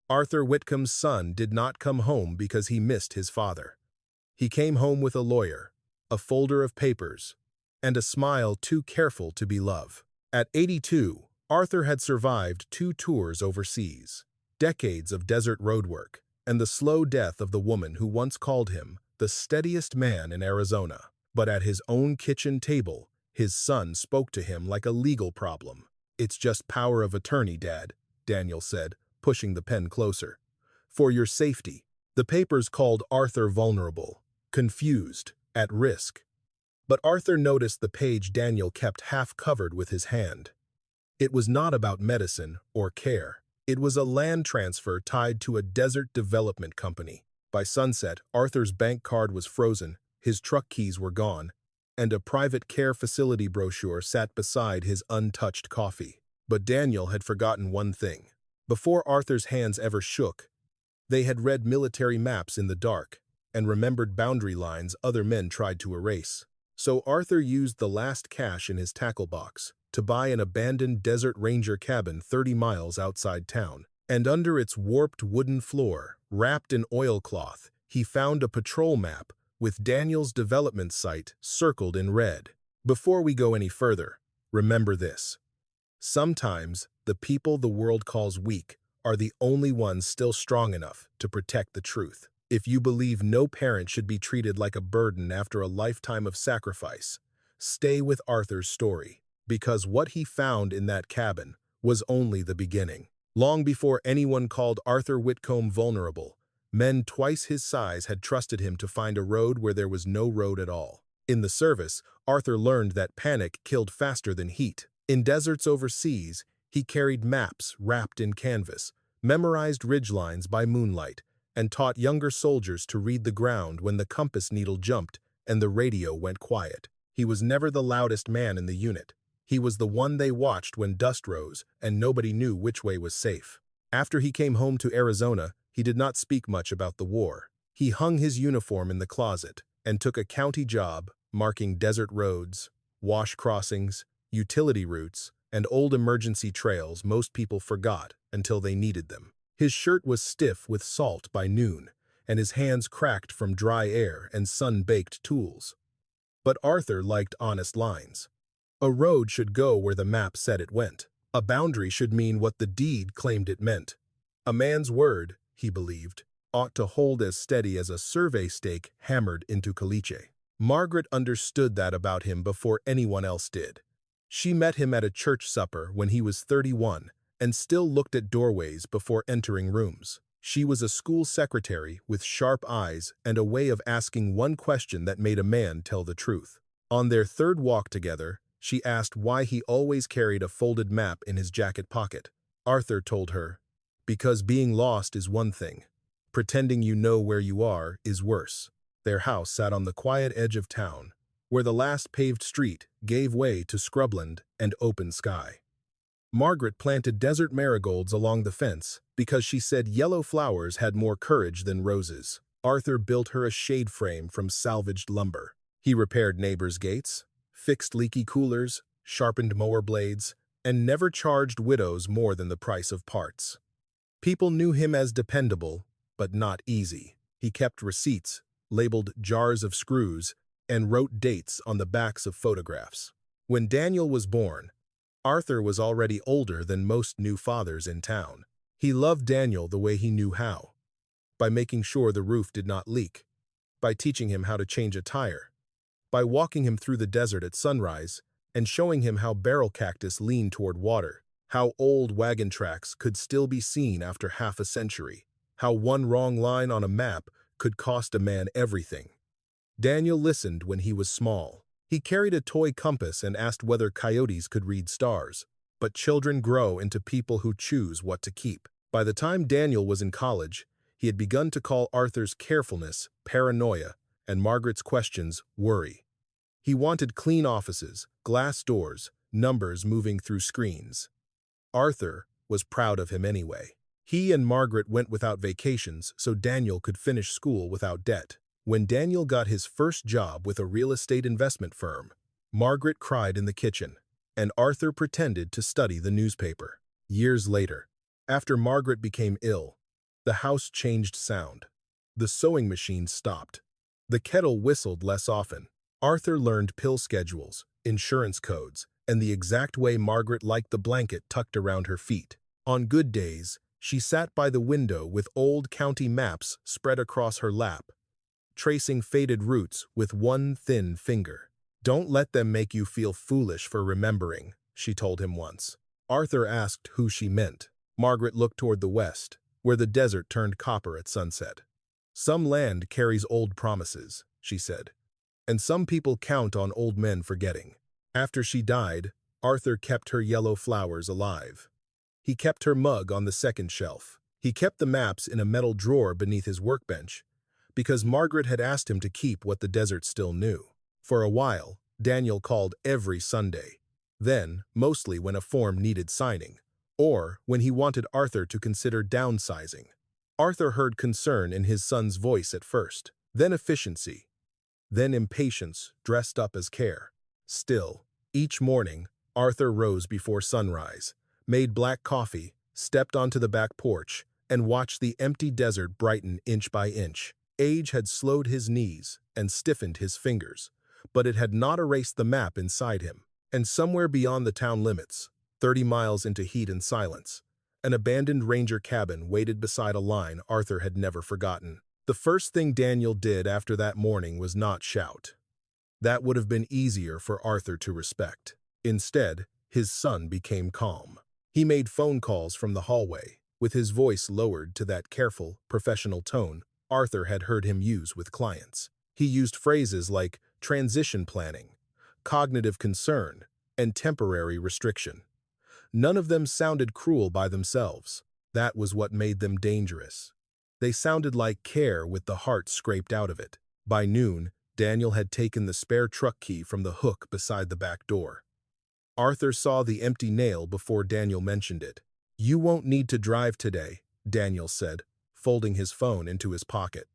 Arthur Whitcomb's son did not come home because he missed his father. He came home with a lawyer, a folder of papers, and a smile too careful to be love. At 82, Arthur had survived 2 tours overseas, decades of desert road work, and the slow death of the woman who once called him the steadiest man in Arizona. But at his own kitchen table, his son spoke to him like a legal problem. "It's just power of attorney, Dad," Daniel said, pushing the pen closer. "For your safety." The papers called Arthur vulnerable, confused, at risk. But Arthur noticed the page Daniel kept half covered with his hand. It was not about medicine or care. It was a land transfer tied to a desert development company. By sunset, Arthur's bank card was frozen, his truck keys were gone, and a private care facility brochure sat beside his untouched coffee. But Daniel had forgotten one thing. Before Arthur's hands ever shook, they had read military maps in the dark and remembered boundary lines other men tried to erase. So Arthur used the last cash in his tackle box to buy an abandoned desert ranger cabin 30 miles outside town. And under its warped wooden floor, wrapped in oilcloth, he found a patrol map with Daniel's development site circled in red. Before we go any further, remember this. Sometimes the people the world calls weak are the only ones still strong enough to protect the truth. If you believe no parent should be treated like a burden after a lifetime of sacrifice, stay with Arthur's story, because what he found in that cabin was only the beginning. Long before anyone called Arthur Whitcomb vulnerable, men twice his size had trusted him to find a road where there was no road at all. In the service, Arthur learned that panic killed faster than heat. In deserts overseas, he carried maps wrapped in canvas, memorized ridgelines by moonlight, and taught younger soldiers to read the ground when the compass needle jumped and the radio went quiet. He was never the loudest man in the unit. He was the one they watched when dust rose and nobody knew which way was safe. After he came home to Arizona, he did not speak much about the war. He hung his uniform in the closet and took a county job marking desert roads, wash crossings, utility routes, and old emergency trails most people forgot until they needed them. His shirt was stiff with salt by noon, and his hands cracked from dry air and sun-baked tools. But Arthur liked honest lines. A road should go where the map said it went. A boundary should mean what the deed claimed it meant. A man's word, he believed, ought to hold as steady as a survey stake hammered into caliche. Margaret understood that about him before anyone else did. She met him at a church supper when he was 31 and still looked at doorways before entering rooms. She was a school secretary with sharp eyes and a way of asking one question that made a man tell the truth. On their third walk together, she asked why he always carried a folded map in his jacket pocket. Arthur told her, "Because being lost is one thing. Pretending you know where you are is worse." Their house sat on the quiet edge of town, where the last paved street gave way to scrubland and open sky. Margaret planted desert marigolds along the fence because she said yellow flowers had more courage than roses. Arthur built her a shade frame from salvaged lumber. He repaired neighbors' gates, fixed leaky coolers, sharpened mower blades, and never charged widows more than the price of parts. People knew him as dependable, but not easy. He kept receipts, labeled jars of screws, and wrote dates on the backs of photographs. When Daniel was born, Arthur was already older than most new fathers in town. He loved Daniel the way he knew how, by making sure the roof did not leak, by teaching him how to change a tire, by walking him through the desert at sunrise and showing him how barrel cactus leaned toward water, how old wagon tracks could still be seen after half a century, how one wrong line on a map could cost a man everything. Daniel listened when he was small. He carried a toy compass and asked whether coyotes could read stars. But children grow into people who choose what to keep. By the time Daniel was in college, he had begun to call Arthur's carefulness paranoia and Margaret's questions worry. He wanted clean offices, glass doors, numbers moving through screens. Arthur was proud of him anyway. He and Margaret went without vacations so Daniel could finish school without debt. When Daniel got his first job with a real estate investment firm, Margaret cried in the kitchen, and Arthur pretended to study the newspaper. Years later, after Margaret became ill, The house changed sound. The sewing machine stopped. The kettle whistled less often. Arthur learned pill schedules, insurance codes, and the exact way Margaret liked the blanket tucked around her feet. On good days, she sat by the window with old county maps spread across her lap, tracing faded routes with one thin finger. "Don't let them make you feel foolish for remembering," she told him once. Arthur asked who she meant. Margaret looked toward the west, where the desert turned copper at sunset. "Some land carries old promises," she said, "and some people count on old men forgetting." After she died, Arthur kept her yellow flowers alive. He kept her mug on the second shelf. He kept the maps in a metal drawer beneath his workbench, because Margaret had asked him to keep what the desert still knew. For a while, Daniel called every Sunday. Then, mostly when a form needed signing, or when he wanted Arthur to consider downsizing. Arthur heard concern in his son's voice at first, then efficiency, then impatience dressed up as care. Still, each morning, Arthur rose before sunrise, made black coffee, stepped onto the back porch, and watched the empty desert brighten inch by inch. Age had slowed his knees and stiffened his fingers, but it had not erased the map inside him. And somewhere beyond the town limits, 30 miles into heat and silence, an abandoned ranger cabin waited beside a line Arthur had never forgotten. The first thing Daniel did after that morning was not shout. That would have been easier for Arthur to respect. Instead, his son became calm. He made phone calls from the hallway, with his voice lowered to that careful, professional tone Arthur had heard him use with clients. He used phrases like transition planning, cognitive concern, and temporary restriction. None of them sounded cruel by themselves. That was what made them dangerous. They sounded like care with the heart scraped out of it. By noon, Daniel had taken the spare truck key from the hook beside the back door. Arthur saw the empty nail before Daniel mentioned it. "You won't need to drive today," Daniel said, folding his phone into his pocket.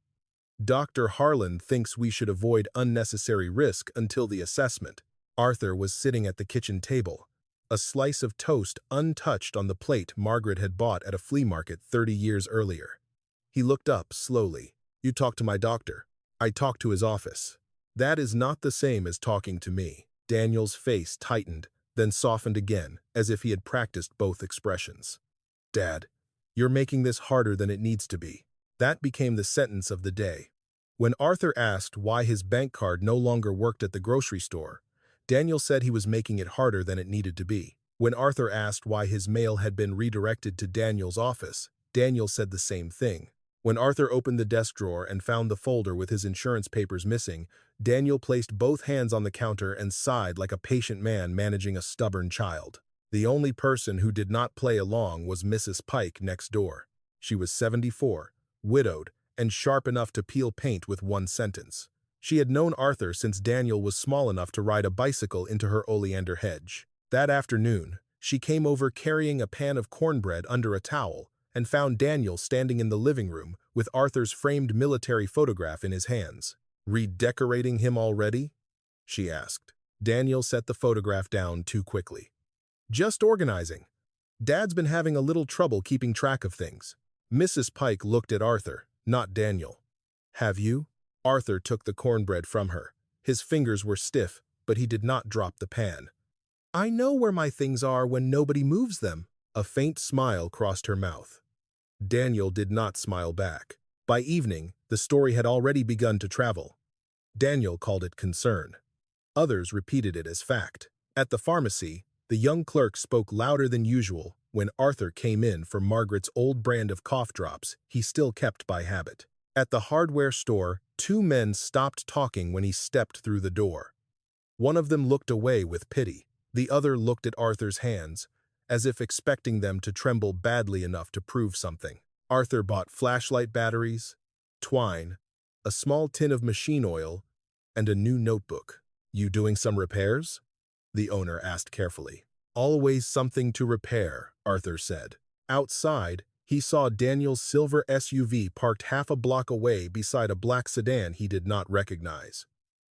"Dr. Harlan thinks we should avoid unnecessary risk until the assessment." Arthur was sitting at the kitchen table, a slice of toast untouched on the plate Margaret had bought at a flea market 30 years earlier. He looked up slowly. "You talked to my doctor." "I talked to his office." "That is not the same as talking to me." Daniel's face tightened, then softened again, as if he had practiced both expressions. "Dad, you're making this harder than it needs to be." That became the sentence of the day. When Arthur asked why his bank card no longer worked at the grocery store, Daniel said he was making it harder than it needed to be. When Arthur asked why his mail had been redirected to Daniel's office, Daniel said the same thing. When Arthur opened the desk drawer and found the folder with his insurance papers missing, Daniel placed both hands on the counter and sighed like a patient man managing a stubborn child. The only person who did not play along was Mrs. Pike next door. She was 74, widowed, and sharp enough to peel paint with one sentence. She had known Arthur since Daniel was small enough to ride a bicycle into her oleander hedge. That afternoon, she came over carrying a pan of cornbread under a towel and found Daniel standing in the living room with Arthur's framed military photograph in his hands. "Redecorating him already?" she asked. Daniel set the photograph down too quickly. "Just organizing. Dad's been having a little trouble keeping track of things." Mrs. Pike looked at Arthur, not Daniel. "Have you?" Arthur took the cornbread from her. His fingers were stiff, but he did not drop the pan. "I know where my things are when nobody moves them." A faint smile crossed her mouth. Daniel did not smile back. By evening, the story had already begun to travel. Daniel called it concern. Others repeated it as fact. At the pharmacy, the young clerk spoke louder than usual when Arthur came in for Margaret's old brand of cough drops he still kept by habit. At the hardware store, 2 men stopped talking when he stepped through the door. One of them looked away with pity. The other looked at Arthur's hands, as if expecting them to tremble badly enough to prove something. Arthur bought flashlight batteries, twine, a small tin of machine oil, and a new notebook. "You doing some repairs?" the owner asked carefully. "Always something to repair," Arthur said. Outside, he saw Daniel's silver SUV parked half a block away beside a black sedan he did not recognize.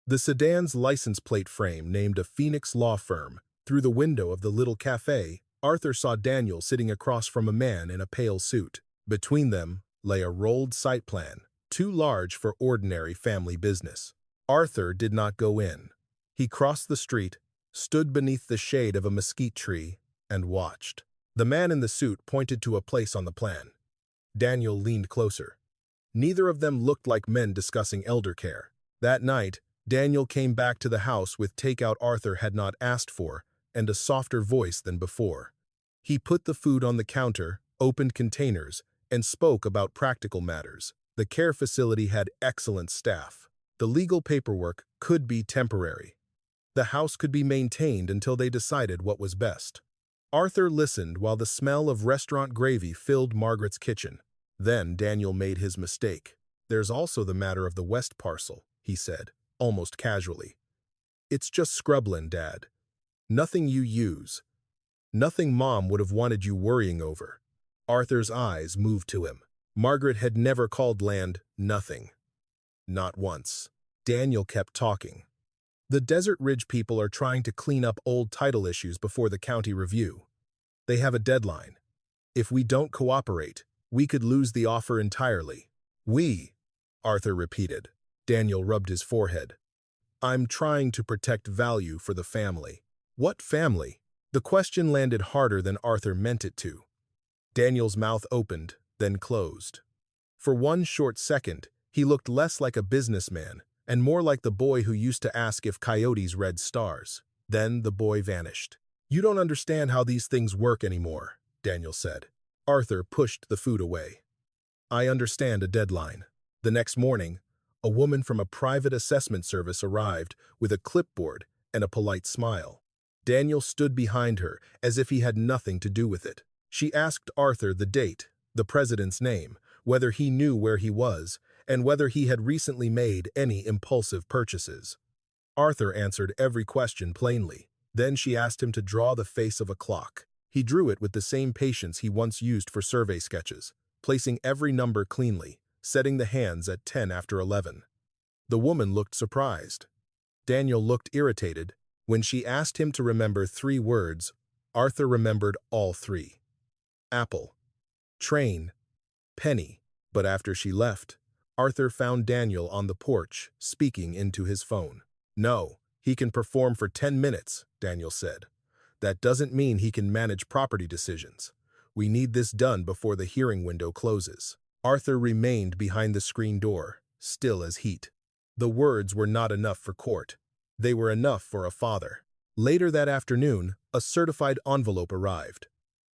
The sedan's license plate frame named a Phoenix law firm. Through the window of the little cafe, Arthur saw Daniel sitting across from a man in a pale suit. Between them, lay a rolled site plan, too large for ordinary family business. Arthur did not go in. He crossed the street, stood beneath the shade of a mesquite tree, and watched. The man in the suit pointed to a place on the plan. Daniel leaned closer. Neither of them looked like men discussing elder care. That night, Daniel came back to the house with takeout Arthur had not asked for and a softer voice than before. He put the food on the counter, opened containers, and spoke about practical matters. The care facility had excellent staff. The legal paperwork could be temporary. The house could be maintained until they decided what was best. Arthur listened while the smell of restaurant gravy filled Margaret's kitchen. Then Daniel made his mistake. "There's also the matter of the West parcel," he said, almost casually. "It's just scrubland, Dad. Nothing you use. Nothing Mom would have wanted you worrying over." Arthur's eyes moved to him. Margaret had never called land nothing. Not once. Daniel kept talking. "The Desert Ridge people are trying to clean up old title issues before the county review. They have a deadline. If we don't cooperate, we could lose the offer entirely." "We," Arthur repeated. Daniel rubbed his forehead. "I'm trying to protect value for the family." "What family?" The question landed harder than Arthur meant it to. Daniel's mouth opened, then closed. For one short second, he looked less like a businessman and more like the boy who used to ask if coyotes read stars. Then the boy vanished. "You don't understand how these things work anymore," Daniel said. Arthur pushed the food away. "I understand a deadline." The next morning, a woman from a private assessment service arrived with a clipboard and a polite smile. Daniel stood behind her as if he had nothing to do with it. She asked Arthur the date, the president's name, whether he knew where he was, and whether he had recently made any impulsive purchases. Arthur answered every question plainly. Then she asked him to draw the face of a clock. He drew it with the same patience he once used for survey sketches, placing every number cleanly, setting the hands at 10 after 11. The woman looked surprised. Daniel looked irritated. When she asked him to remember 3 words, Arthur remembered all 3. Apple, train, penny. But after she left, Arthur found Daniel on the porch, speaking into his phone. "No, he can perform for 10 minutes, Daniel said. "That doesn't mean he can manage property decisions. We need this done before the hearing window closes." Arthur remained behind the screen door, still as heat. The words were not enough for court. They were enough for a father. Later that afternoon, a certified envelope arrived.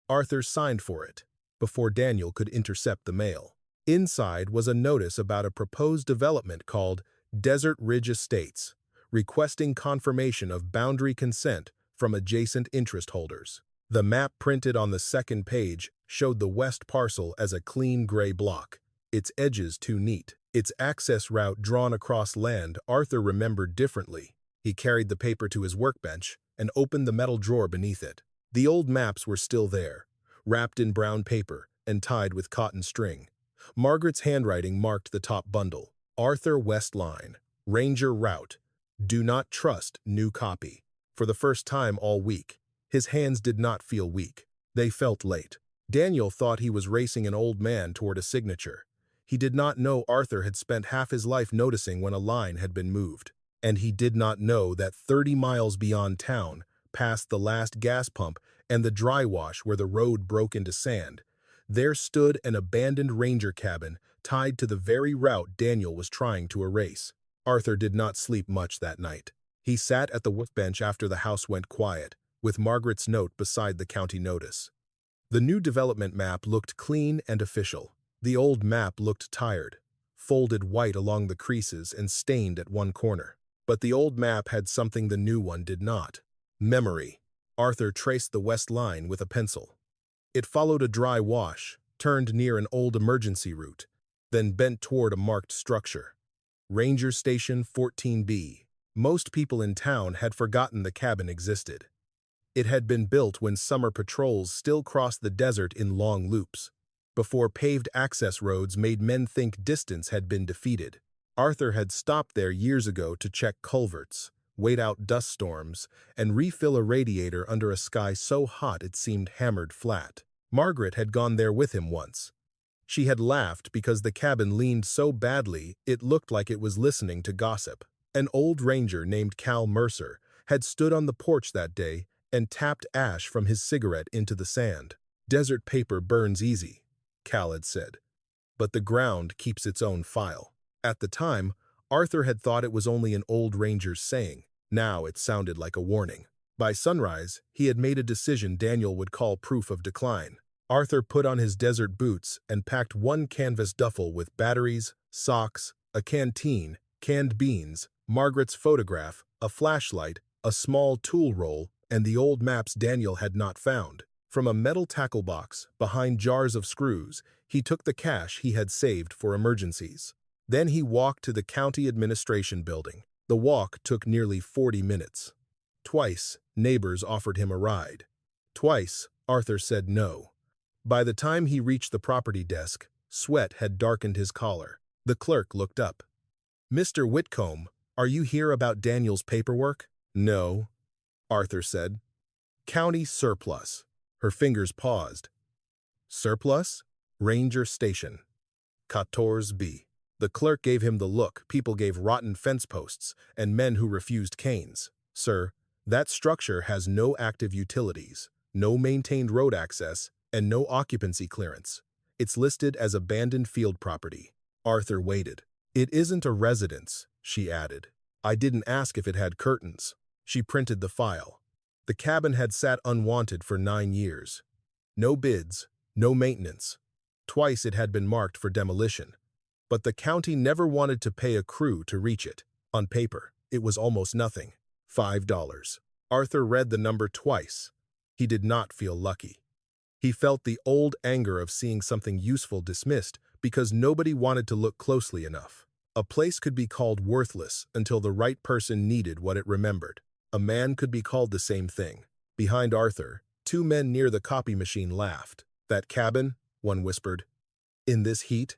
Arthur signed for it, before Daniel could intercept the mail. Inside was a notice about a proposed development called Desert Ridge Estates, requesting confirmation of boundary consent from adjacent interest holders. The map printed on the second page showed the west parcel as a clean gray block, its edges too neat. Its access route drawn across land Arthur remembered differently. He carried the paper to his workbench and opened the metal drawer beneath it. The old maps were still there, wrapped in brown paper and tied with cotton string. Margaret's handwriting marked the top bundle. Arthur West Line, Ranger Route. Do not trust new copy. For the first time all week, his hands did not feel weak. They felt late. Daniel thought he was racing an old man toward a signature. He did not know Arthur had spent half his life noticing when a line had been moved. And he did not know that 30 miles beyond town, past the last gas pump and the dry wash where the road broke into sand, there stood an abandoned ranger cabin tied to the very route Daniel was trying to erase. Arthur did not sleep much that night. He sat at the workbench after the house went quiet, with Margaret's note beside the county notice. The new development map looked clean and official. The old map looked tired, folded white along the creases and stained at one corner. But the old map had something the new one did not. Memory. Arthur traced the west line with a pencil. It followed a dry wash, turned near an old emergency route, then bent toward a marked structure. Ranger Station 14B. Most people in town had forgotten the cabin existed. It had been built when summer patrols still crossed the desert in long loops, before paved access roads made men think distance had been defeated. Arthur had stopped there years ago to check culverts, wait out dust storms, and refill a radiator under a sky so hot it seemed hammered flat. Margaret had gone there with him once. She had laughed because the cabin leaned so badly it looked like it was listening to gossip. An old ranger named Cal Mercer had stood on the porch that day and tapped ash from his cigarette into the sand. "Desert paper burns easy," Cal had said, "but the ground keeps its own file." At the time, Arthur had thought it was only an old ranger's saying. Now it sounded like a warning. By sunrise, he had made a decision Daniel would call proof of decline. Arthur put on his desert boots and packed one canvas duffel with batteries, socks, a canteen, canned beans, Margaret's photograph, a flashlight, a small tool roll, and the old maps Daniel had not found. From a metal tackle box, behind jars of screws, he took the cash he had saved for emergencies. Then he walked to the county administration building. The walk took nearly 40 minutes. Twice, neighbors offered him a ride. Twice, Arthur said no. By the time he reached the property desk, sweat had darkened his collar. The clerk looked up. "Mr. Whitcomb, are you here about Daniel's paperwork?" "No," Arthur said. "County surplus." Her fingers paused. "Surplus? Ranger Station. 14B." The clerk gave him the look people gave rotten fence posts and men who refused canes. "Sir, that structure has no active utilities, no maintained road access, and no occupancy clearance. It's listed as abandoned field property." Arthur waited. "It isn't a residence," she added. "I didn't ask if it had curtains." She printed the file. The cabin had sat unwanted for 9 years. No bids, no maintenance. Twice it had been marked for demolition. But the county never wanted to pay a crew to reach it. On paper, it was almost nothing. $5. Arthur read the number twice. He did not feel lucky. He felt the old anger of seeing something useful dismissed because nobody wanted to look closely enough. A place could be called worthless until the right person needed what it remembered. A man could be called the same thing. Behind Arthur, 2 men near the copy machine laughed. "That cabin," one whispered. "In this heat?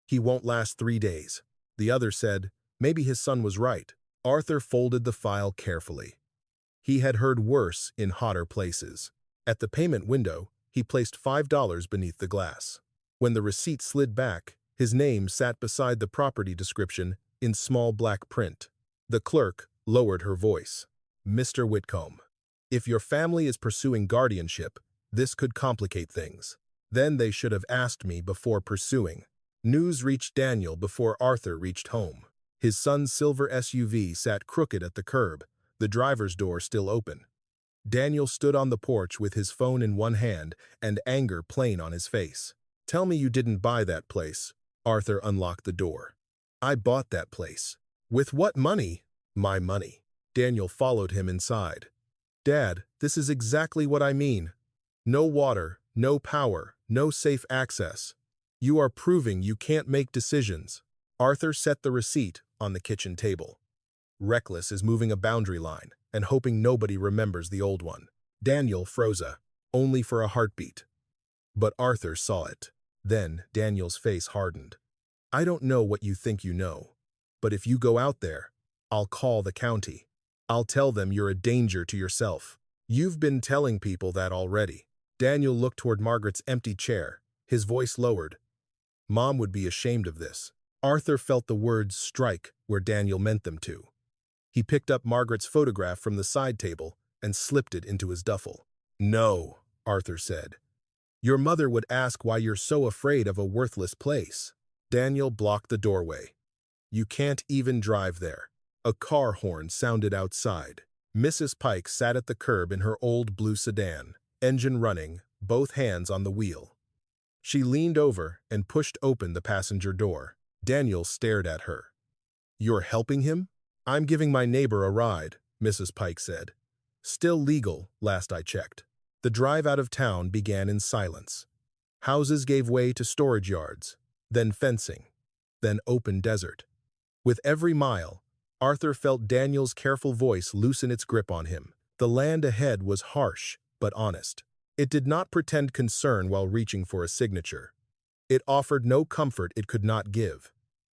He won't last 3 days." The other said, maybe his son was right. Arthur folded the file carefully. He had heard worse in hotter places. At the payment window, he placed $5 beneath the glass. When the receipt slid back, his name sat beside the property description in small black print. The clerk lowered her voice. "Mr. Whitcomb, if your family is pursuing guardianship, this could complicate things. Then they should have asked me before pursuing." News reached Daniel before Arthur reached home. His son's silver SUV sat crooked at the curb, the driver's door still open. Daniel stood on the porch with his phone in one hand and anger plain on his face. "Tell me you didn't buy that place." Arthur unlocked the door. "I bought that place." "With what money?" "My money." Daniel followed him inside. "Dad, this is exactly what I mean. No water, no power, no safe access. You are proving you can't make decisions." Arthur set the receipt on the kitchen table. Reckless is moving a boundary line and hoping nobody remembers the old one. Daniel froze only for a heartbeat. But Arthur saw it. Then Daniel's face hardened. "I don't know what you think you know, but if you go out there, I'll call the county. I'll tell them you're a danger to yourself. You've been telling people that already." Daniel looked toward Margaret's empty chair, his voice lowered. "Mom would be ashamed of this." Arthur felt the words strike where Daniel meant them to. He picked up Margaret's photograph from the side table and slipped it into his duffel. "No," Arthur said. "Your mother would ask why you're so afraid of a worthless place." Daniel blocked the doorway. "You can't even drive there." A car horn sounded outside. Mrs. Pike sat at the curb in her old blue sedan, engine running, both hands on the wheel. She leaned over and pushed open the passenger door. Daniel stared at her. "You're helping him?" "I'm giving my neighbor a ride," Mrs. Pike said. "Still legal, last I checked." The drive out of town began in silence. Houses gave way to storage yards, then fencing, then open desert. With every mile, Arthur felt Daniel's careful voice loosen its grip on him. The land ahead was harsh, but honest. It did not pretend concern while reaching for a signature. It offered no comfort it could not give.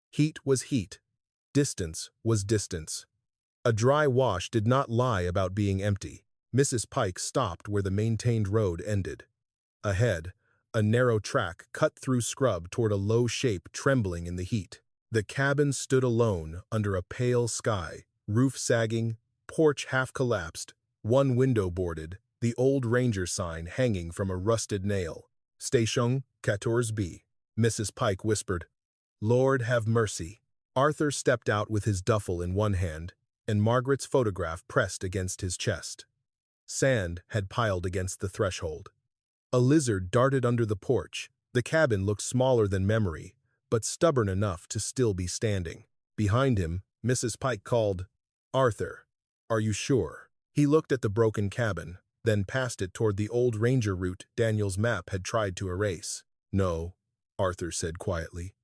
Heat was heat. Distance was distance. A dry wash did not lie about being empty. Mrs. Pike stopped where the maintained road ended. Ahead, A narrow track cut through scrub toward a low shape trembling in the heat. The cabin stood alone under a pale sky, roof sagging, porch half collapsed, one window boarded, the old ranger sign hanging from a rusted nail. Station 14B. Mrs. Pike whispered. Lord have mercy. Arthur stepped out with his duffel in one hand, and Margaret's photograph pressed against his chest. Sand had piled against the threshold. A lizard darted under the porch. The cabin looked smaller than memory, but stubborn enough to still be standing. Behind him, Mrs. Pike called, Arthur, are you sure? He looked at the broken cabin, then passed it toward the old ranger route Daniel's map had tried to erase. No, Arthur said quietly.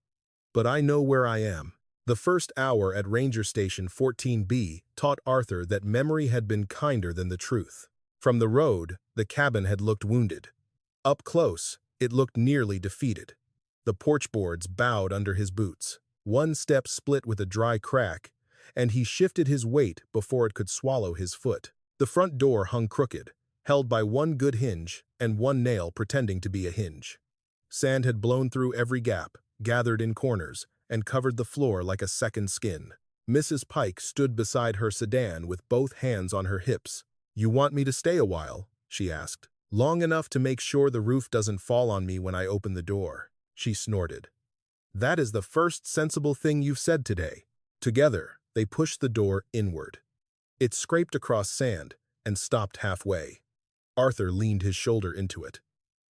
But I know where I am. The first hour at Ranger Station 14B taught Arthur that memory had been kinder than the truth. From the road, the cabin had looked wounded. Up close, it looked nearly defeated. The porch boards bowed under his boots. One step split with a dry crack, and he shifted his weight before it could swallow his foot. The front door hung crooked, held by one good hinge and one nail pretending to be a hinge. Sand had blown through every gap, gathered in corners, and covered the floor like a second skin. Mrs. Pike stood beside her sedan with both hands on her hips. You want me to stay a while? She asked. Long enough to make sure the roof doesn't fall on me when I open the door. She snorted. That is the first sensible thing you've said today. Together, they pushed the door inward. It scraped across sand and stopped halfway. Arthur leaned his shoulder into it.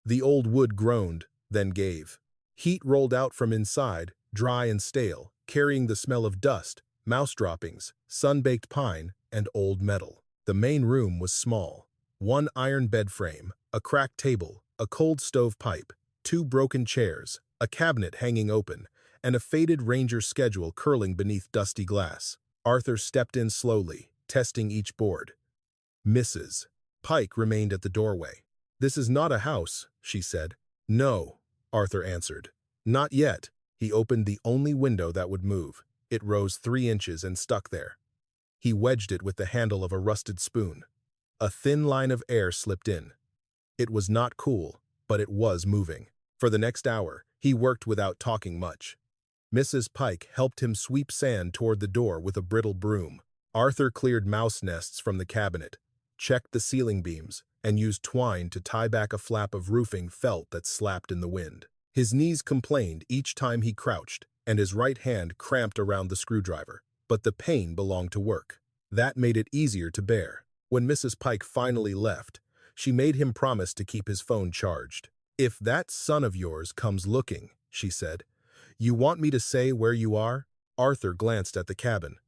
The old wood groaned, then gave. Heat rolled out from inside, dry and stale, carrying the smell of dust, mouse droppings, sun-baked pine, and old metal. The main room was small. One iron bed frame, a cracked table, a cold stove pipe, two broken chairs, a cabinet hanging open, and a faded ranger schedule curling beneath dusty glass. Arthur stepped in slowly, testing each board. Mrs. Pike remained at the doorway. This is not a house, she said. No, Arthur answered. Not yet. He opened the only window that would move. It rose 3 inches and stuck there. He wedged it with the handle of a rusted spoon. A thin line of air slipped in. It was not cool, but it was moving. For the next hour, he worked without talking much. Mrs. Pike helped him sweep sand toward the door with a brittle broom. Arthur cleared mouse nests from the cabinet, checked the ceiling beams, and used twine to tie back a flap of roofing felt that slapped in the wind. His knees complained each time he crouched, and his right hand cramped around the screwdriver. But the pain belonged to work. That made it easier to bear. When Mrs. Pike finally left, she made him promise to keep his phone charged. If that son of yours comes looking, she said, you want me to say where you are? Arthur glanced at the cabin.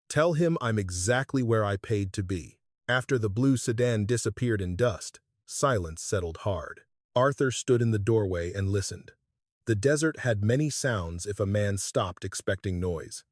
Tell him I'm exactly where I paid to be. After the blue sedan disappeared in dust, silence settled hard. Arthur stood in the doorway and listened. The desert had many sounds if a man stopped expecting noise.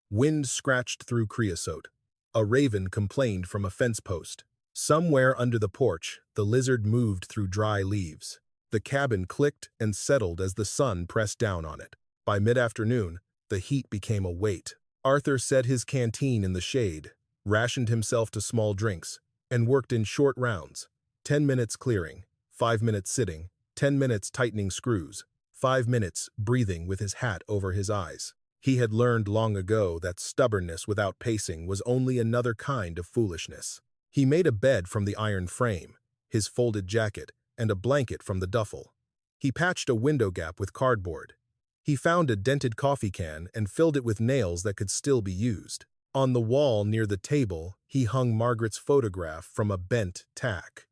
Wind scratched through creosote. A raven complained from a fence post. Somewhere under the porch, the lizard moved through dry leaves. The cabin clicked and settled as the sun pressed down on it. By mid-afternoon, the heat became a weight. Arthur set his canteen in the shade, rationed himself to small drinks, and worked in short rounds. 10 minutes clearing, 5 minutes sitting, 10 minutes tightening screws, 5 minutes breathing with his hat over his eyes. He had learned long ago that stubbornness without pacing was only another kind of foolishness. He made a bed from the iron frame, his folded jacket, and a blanket from the duffel. He patched a window gap with cardboard. He found a dented coffee can and filled it with nails that could still be used. On the wall near the table, he hung Margaret's photograph from a bent tack.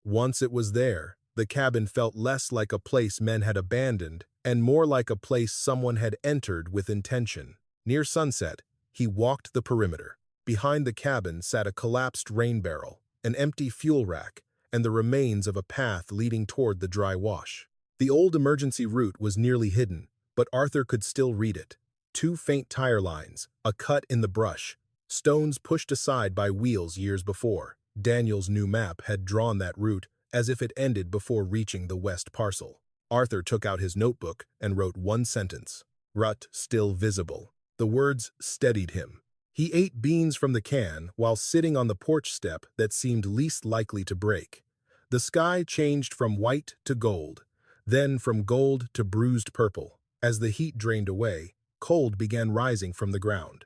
Once it was there, the cabin felt less like a place men had abandoned and more like a place someone had entered with intention. Near sunset, he walked the perimeter. Behind the cabin sat a collapsed rain barrel, an empty fuel rack, and the remains of a path leading toward the dry wash. The old emergency route was nearly hidden, but Arthur could still read it. 2 faint tire lines, a cut in the brush, stones pushed aside by wheels years before. Daniel's new map had drawn that route as if it ended before reaching the west parcel. Arthur took out his notebook and wrote one sentence. Rut still visible. The words steadied him. He ate beans from the can while sitting on the porch step that seemed least likely to break. The sky changed from white to gold. then from gold to bruised purple. As the heat drained away, cold began rising from the ground.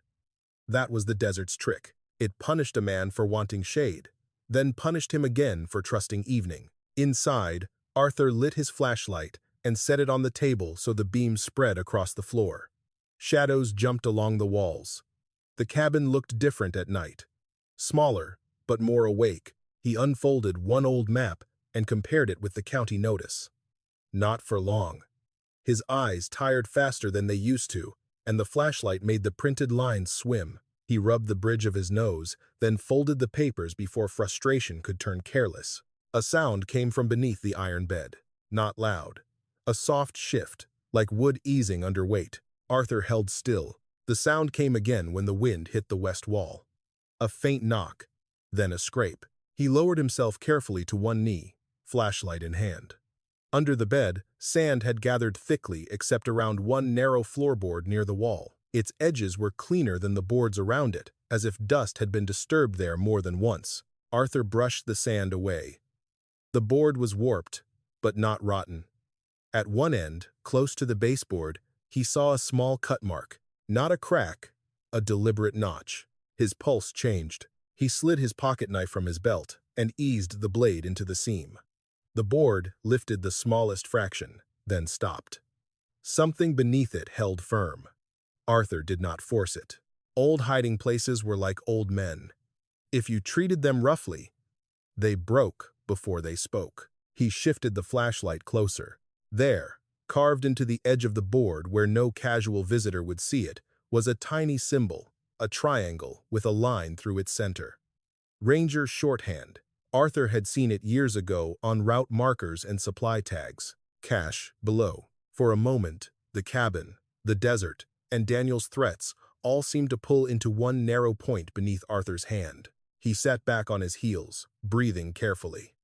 That was the desert's trick. It punished a man for wanting shade, then punished him again for trusting evening. Inside, Arthur lit his flashlight and set it on the table so the beam spread across the floor. Shadows jumped along the walls. The cabin looked different at night. Smaller, but more awake. He unfolded one old map and compared it with the county notice. Not for long. His eyes tired faster than they used to, and the flashlight made the printed lines swim. He rubbed the bridge of his nose, then folded the papers before frustration could turn careless. A sound came from beneath the iron bed. Not loud. A soft shift, like wood easing under weight. Arthur held still. The sound came again when the wind hit the west wall. A faint knock, then a scrape. He lowered himself carefully to one knee, flashlight in hand. Under the bed, sand had gathered thickly except around one narrow floorboard near the wall. Its edges were cleaner than the boards around it, as if dust had been disturbed there more than once. Arthur brushed the sand away. The board was warped, but not rotten. At one end, close to the baseboard, he saw a small cut mark. Not a crack, a deliberate notch. His pulse changed. He slid his pocket knife from his belt and eased the blade into the seam. The board lifted the smallest fraction, then stopped. Something beneath it held firm. Arthur did not force it. Old hiding places were like old men. If you treated them roughly, they broke before they spoke. He shifted the flashlight closer. There, carved into the edge of the board where no casual visitor would see it, was a tiny symbol, a triangle with a line through its center. Ranger shorthand. Arthur had seen it years ago on route markers and supply tags. Cache below. For a moment, the cabin, the desert, and Daniel's threats all seemed to pull into one narrow point beneath Arthur's hand. He sat back on his heels, breathing carefully.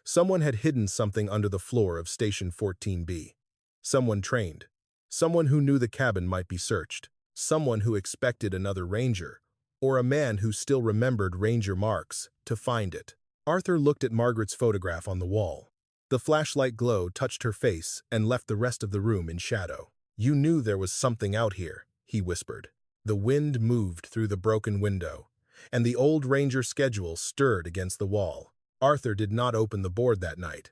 Someone had hidden something under the floor of Station 14B. Someone trained. Someone who knew the cabin might be searched. Someone who expected another ranger, or a man who still remembered ranger marks, to find it. Arthur looked at Margaret's photograph on the wall. The flashlight glow touched her face and left the rest of the room in shadow. "You knew there was something out here," he whispered. The wind moved through the broken window, and the old ranger schedule stirred against the wall. Arthur did not open the board that night.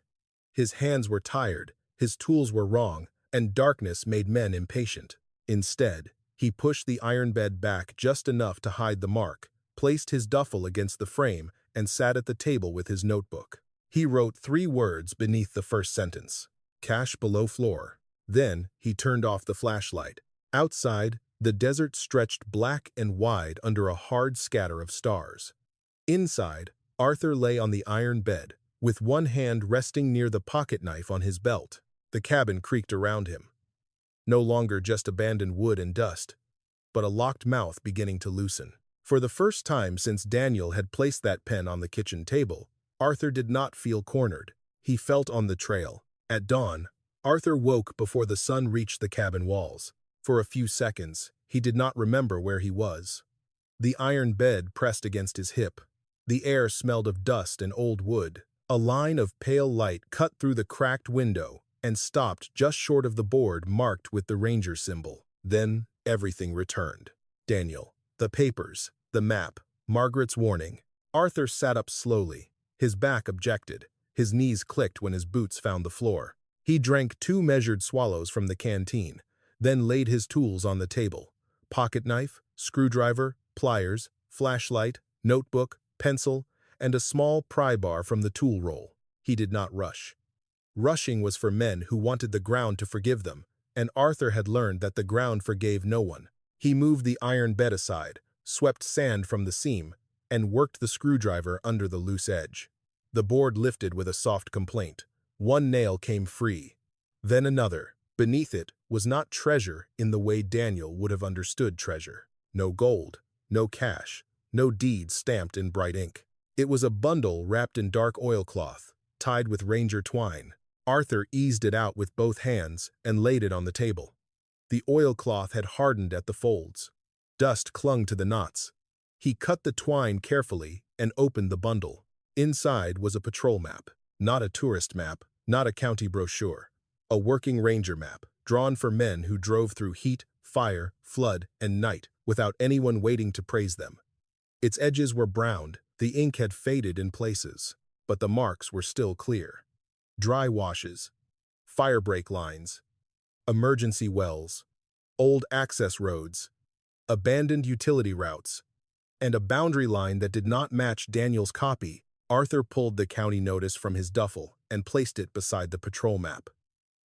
His hands were tired, his tools were wrong, and darkness made men impatient. Instead, he pushed the iron bed back just enough to hide the mark, placed his duffel against the frame, and sat at the table with his notebook. He wrote 3 words beneath the first sentence: "Cache below floor." Then he turned off the flashlight. Outside, the desert stretched black and wide under a hard scatter of stars. Inside, Arthur lay on the iron bed, with one hand resting near the pocket knife on his belt. The cabin creaked around him. No longer just abandoned wood and dust, but a locked mouth beginning to loosen. For the first time since Daniel had placed that pen on the kitchen table, Arthur did not feel cornered. He felt on the trail. At dawn, Arthur woke before the sun reached the cabin walls. For a few seconds, he did not remember where he was. The iron bed pressed against his hip. The air smelled of dust and old wood. A line of pale light cut through the cracked window and stopped just short of the board marked with the ranger symbol. Then everything returned. Daniel, the papers, the map, Margaret's warning. Arthur sat up slowly. His back objected. His knees clicked when his boots found the floor. He drank 2 measured swallows from the canteen, then laid his tools on the table. Pocket knife, screwdriver, pliers, flashlight, notebook, pencil, and a small pry bar from the tool roll. He did not rush. Rushing was for men who wanted the ground to forgive them, and Arthur had learned that the ground forgave no one. He moved the iron bed aside, swept sand from the seam, and worked the screwdriver under the loose edge. The board lifted with a soft complaint. One nail came free. Then another. Beneath it was not treasure in the way Daniel would have understood treasure. No gold, no cash, no deed stamped in bright ink. It was a bundle wrapped in dark oilcloth, tied with ranger twine. Arthur eased it out with both hands and laid it on the table. The oilcloth had hardened at the folds. Dust clung to the knots. He cut the twine carefully and opened the bundle. Inside was a patrol map. Not a tourist map, not a county brochure. A working ranger map, drawn for men who drove through heat, fire, flood, and night without anyone waiting to praise them. Its edges were browned, the ink had faded in places, but the marks were still clear. Dry washes, fire break lines, emergency wells, old access roads, abandoned utility routes, and a boundary line that did not match Daniel's copy. Arthur pulled the county notice from his duffel and placed it beside the patrol map.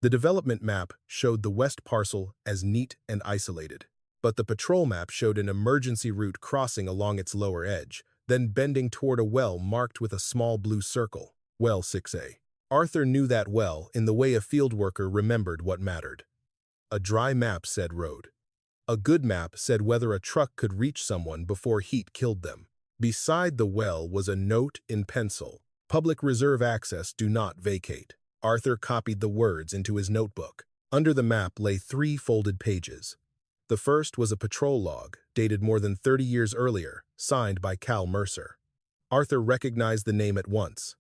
The development map showed the west parcel as neat and isolated, but the patrol map showed an emergency route crossing along its lower edge, then bending toward a well marked with a small blue circle, Well 6A. Arthur knew that well in the way a field worker remembered what mattered. A dry map said road. A good map said whether a truck could reach someone before heat killed them. Beside the well was a note in pencil. Public reserve access, do not vacate. Arthur copied the words into his notebook. Under the map lay 3 folded pages. The first was a patrol log, dated more than 30 years earlier, signed by Cal Mercer. Arthur recognized the name at once.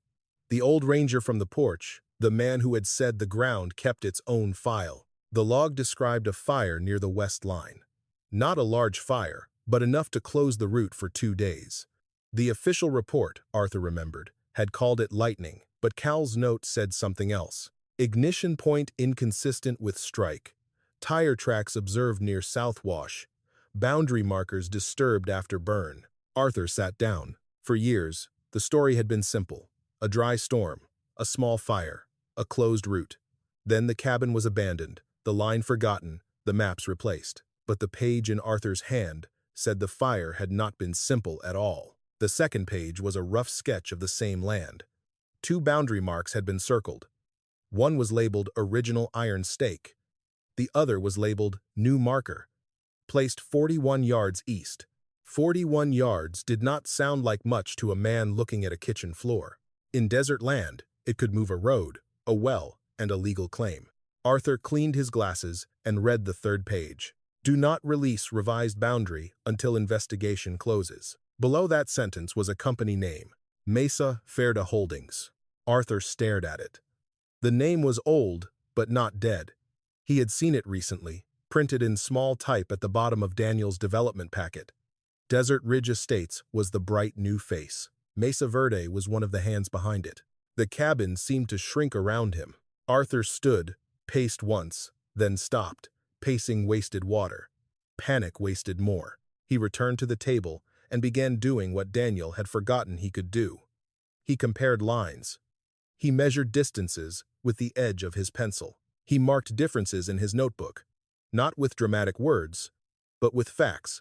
The old ranger from the porch, the man who had said the ground kept its own file. The log described a fire near the west line. Not a large fire, but enough to close the route for 2 days. The official report, Arthur remembered, had called it lightning, but Cal's note said something else. Ignition point inconsistent with strike. Tire tracks observed near South Wash. Boundary markers disturbed after burn. Arthur sat down. For years, the story had been simple. A dry storm, a small fire, a closed route. Then the cabin was abandoned, the line forgotten, the maps replaced. But the page in Arthur's hand said the fire had not been simple at all. The second page was a rough sketch of the same land. 2 boundary marks had been circled. One was labeled Original Iron Stake. The other was labeled New Marker, placed 41 yards east. 41 yards did not sound like much to a man looking at a kitchen floor. In desert land, it could move a road, a well, and a legal claim. Arthur cleaned his glasses and read the 3rd page. Do not release revised boundary until investigation closes. Below that sentence was a company name, Mesa Ferda Holdings. Arthur stared at it. The name was old, but not dead. He had seen it recently, printed in small type at the bottom of Daniel's development packet. Desert Ridge Estates was the bright new face. Mesa Verde was one of the hands behind it. The cabin seemed to shrink around him. Arthur stood, paced once, then stopped. Pacing wasted water. Panic wasted more. He returned to the table and began doing what Daniel had forgotten he could do. He compared lines. He measured distances with the edge of his pencil. He marked differences in his notebook, not with dramatic words, but with facts,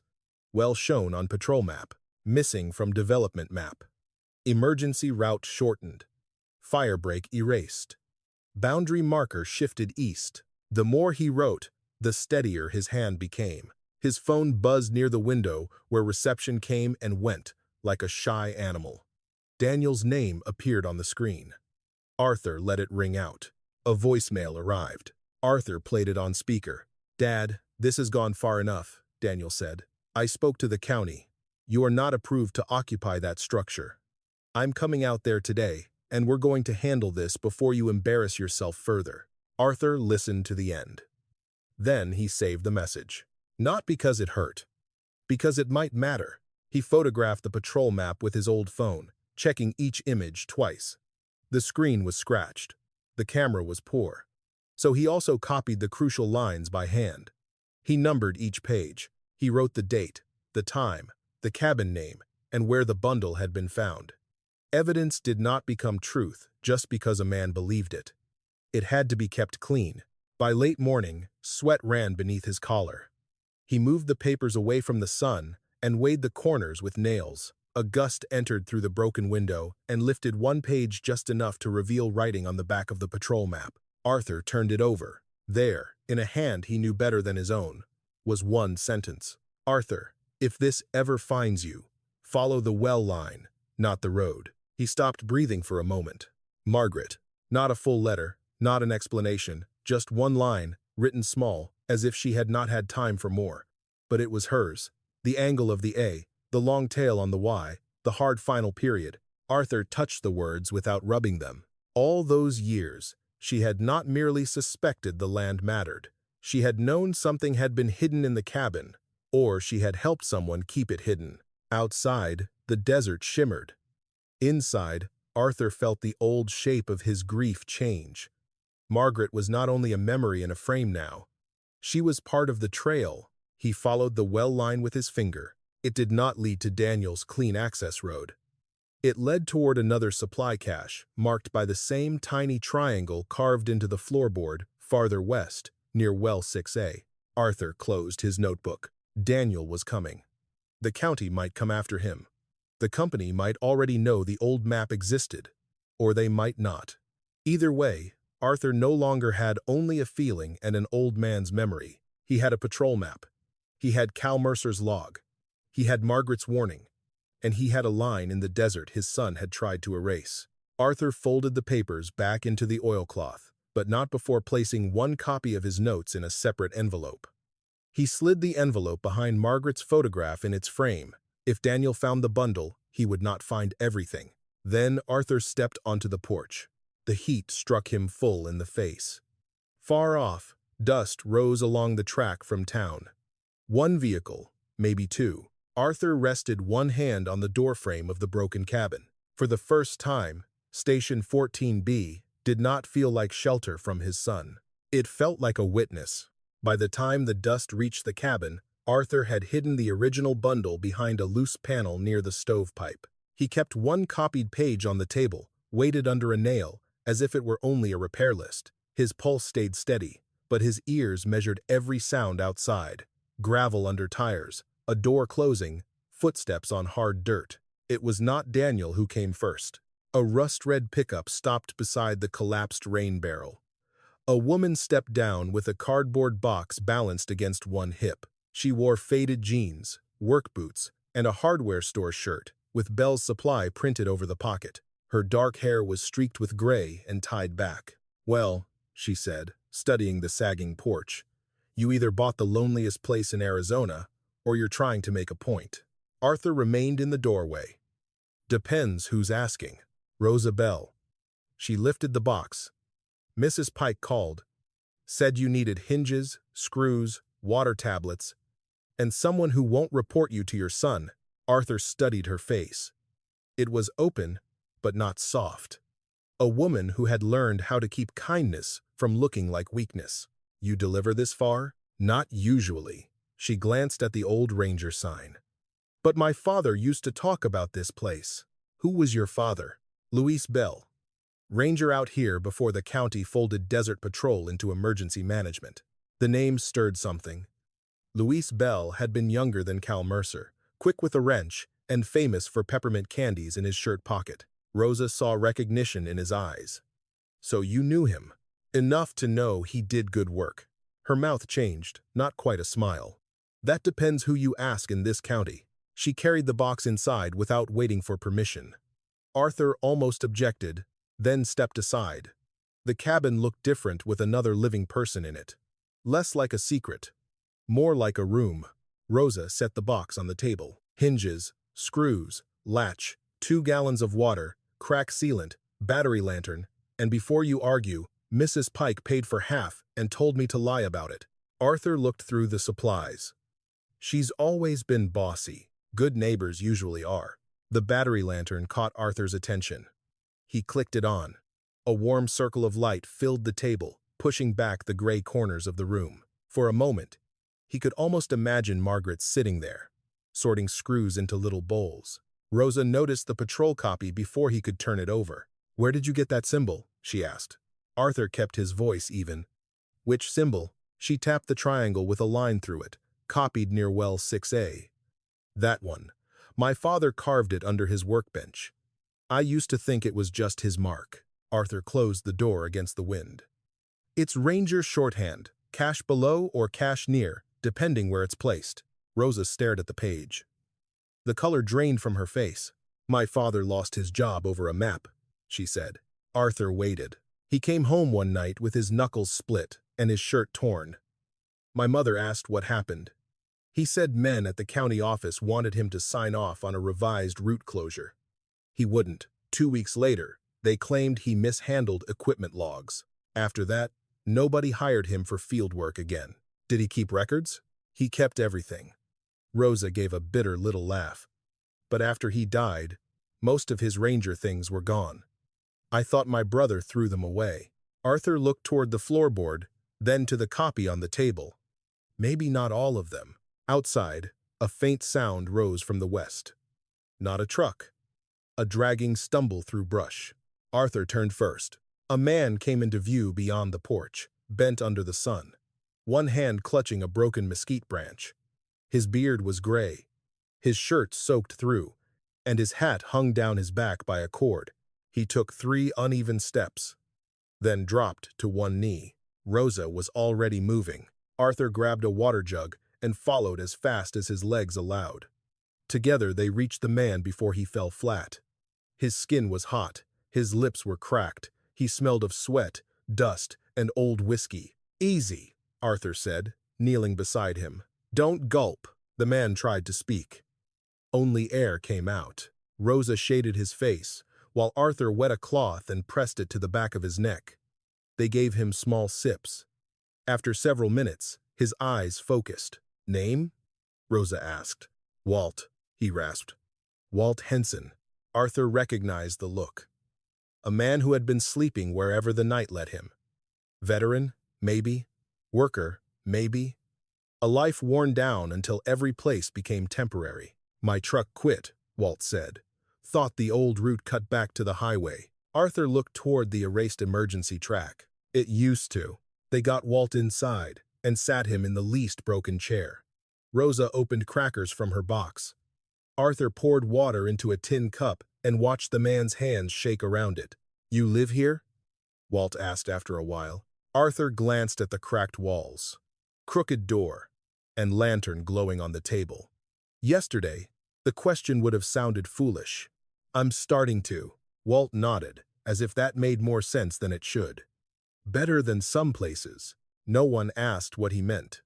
well shown on patrol map, missing from development map. Emergency route shortened. Fire break erased. Boundary marker shifted east. The more he wrote, the steadier his hand became. His phone buzzed near the window where reception came and went, like a shy animal. Daniel's name appeared on the screen. Arthur let it ring out. A voicemail arrived. Arthur played it on speaker. Dad, this has gone far enough, Daniel said. I spoke to the county. You are not approved to occupy that structure. I'm coming out there today, and we're going to handle this before you embarrass yourself further. Arthur listened to the end. Then he saved the message. Not because it hurt. Because it might matter. He photographed the patrol map with his old phone, checking each image twice. The screen was scratched. The camera was poor. So he also copied the crucial lines by hand. He numbered each page. He wrote the date, the time, the cabin name, and where the bundle had been found. Evidence did not become truth just because a man believed it. It had to be kept clean. By late morning, sweat ran beneath his collar. He moved the papers away from the sun and weighed the corners with nails. A gust entered through the broken window and lifted one page just enough to reveal writing on the back of the patrol map. Arthur turned it over. There, in a hand he knew better than his own, was one sentence. Arthur, if this ever finds you, follow the well line, not the road. He stopped breathing for a moment. Margaret. Not a full letter, not an explanation, just one line, written small, as if she had not had time for more. But it was hers. The angle of the A, the long tail on the Y, the hard final period. Arthur touched the words without rubbing them. All those years, She had not merely suspected the land mattered. She had known something had been hidden in the cabin, or she had helped someone keep it hidden. Outside, the desert shimmered. Inside, Arthur felt the old shape of his grief change. Margaret was not only a memory in a frame now. She was part of the trail. He followed the well line with his finger. It did not lead to Daniel's clean access road. It led toward another supply cache, marked by the same tiny triangle carved into the floorboard farther west, near well 6A. Arthur closed his notebook. Daniel was coming. The county might come after him. The company might already know the old map existed, or they might not. Either way, Arthur no longer had only a feeling and an old man's memory. He had a patrol map. He had Cal Mercer's log. He had Margaret's warning. And he had a line in the desert his son had tried to erase. Arthur folded the papers back into the oilcloth, but not before placing one copy of his notes in a separate envelope. He slid the envelope behind Margaret's photograph in its frame. If Daniel found the bundle, he would not find everything. Then Arthur stepped onto the porch. The heat struck him full in the face. Far off, dust rose along the track from town. One vehicle, maybe two. Arthur rested one hand on the doorframe of the broken cabin. For the first time, Station 14B did not feel like shelter from his son. It felt like a witness. By the time the dust reached the cabin, Arthur had hidden the original bundle behind a loose panel near the stovepipe. He kept one copied page on the table, weighted under a nail, as if it were only a repair list. His pulse stayed steady, but his ears measured every sound outside. Gravel under tires, a door closing, footsteps on hard dirt. It was not Daniel who came first. A rust-red pickup stopped beside the collapsed rain barrel. A woman stepped down with a cardboard box balanced against one hip. She wore faded jeans, work boots, and a hardware store shirt, with Bell's Supply printed over the pocket. Her dark hair was streaked with gray and tied back. "Well," she said, studying the sagging porch, "you either bought the loneliest place in Arizona, or you're trying to make a point." Arthur remained in the doorway. "Depends who's asking." Rosa Bell. She lifted the box. "Mrs. Pike called. Said you needed hinges, screws, water tablets, and someone who won't report you to your son." Arthur studied her face. It was open, but not soft. A woman who had learned how to keep kindness from looking like weakness. "You deliver this far?" "Not usually." She glanced at the old ranger sign. "But my father used to talk about this place." "Who was your father?" "Luis Bell. Ranger out here before the county folded Desert Patrol into emergency management." The name stirred something. Luis Bell had been younger than Cal Mercer, quick with a wrench, and famous for peppermint candies in his shirt pocket. Rosa saw recognition in his eyes. "So you knew him?" "Enough to know he did good work." Her mouth changed, not quite a smile. "That depends who you ask in this county." She carried the box inside without waiting for permission. Arthur almost objected, then stepped aside. The cabin looked different with another living person in it. Less like a secret, more like a room. Rosa set the box on the table. Hinges, screws, latch, 2 gallons of water, crack sealant, battery lantern, and before you argue, Mrs. Pike paid for half and told me to lie about it. Arthur looked through the supplies. She's always been bossy. Good neighbors usually are. The battery lantern caught Arthur's attention. He clicked it on. A warm circle of light filled the table, pushing back the gray corners of the room. For a moment, he could almost imagine Margaret sitting there, sorting screws into little bowls. Rosa noticed the patrol copy before he could turn it over. "Where did you get that symbol?" she asked. Arthur kept his voice even. "Which symbol?" She tapped the triangle with a line through it, copied near well 6A. "That one. My father carved it under his workbench. I used to think it was just his mark." Arthur closed the door against the wind. "It's Ranger shorthand, cache below or cache near, depending where it's placed." Rosa stared at the page. The color drained from her face. "My father lost his job over a map," she said. Arthur waited. He came home one night with his knuckles split and his shirt torn. My mother asked what happened. He said men at the county office wanted him to sign off on a revised route closure. He wouldn't. 2 weeks later, they claimed he mishandled equipment logs. After that, nobody hired him for field work again. Did he keep records? He kept everything. Rosa gave a bitter little laugh. But after he died, most of his ranger things were gone. I thought my brother threw them away. Arthur looked toward the floorboard, then to the copy on the table. Maybe not all of them. Outside, a faint sound rose from the west. Not a truck. A dragging stumble through brush. Arthur turned first. A man came into view beyond the porch, bent under the sun, one hand clutching a broken mesquite branch. His beard was gray, his shirt soaked through, and his hat hung down his back by a cord. He took 3 uneven steps, then dropped to one knee. Rosa was already moving. Arthur grabbed a water jug and followed as fast as his legs allowed. Together they reached the man before he fell flat. His skin was hot, his lips were cracked, he smelled of sweat, dust, and old whiskey. "Easy," Arthur said, kneeling beside him. "Don't gulp." The man tried to speak. Only air came out. Rosa shaded his face, while Arthur wet a cloth and pressed it to the back of his neck. They gave him small sips. After several minutes, his eyes focused. "Name?" Rosa asked. "Walt," he rasped. "Walt Henson." Arthur recognized the look. A man who had been sleeping wherever the night led him. Veteran, maybe. Worker, maybe. A life worn down until every place became temporary. "My truck quit," Walt said. "Thought the old route cut back to the highway." Arthur looked toward the erased emergency track. "It used to." They got Walt inside and sat him in the least broken chair. Rosa opened crackers from her box. Arthur poured water into a tin cup and watched the man's hands shake around it. "You live here?" Walt asked after a while. Arthur glanced at the cracked walls, crooked door, and lantern glowing on the table. Yesterday, the question would have sounded foolish. "I'm starting to." Walt nodded, as if that made more sense than it should. Better than some places. No one asked what he meant.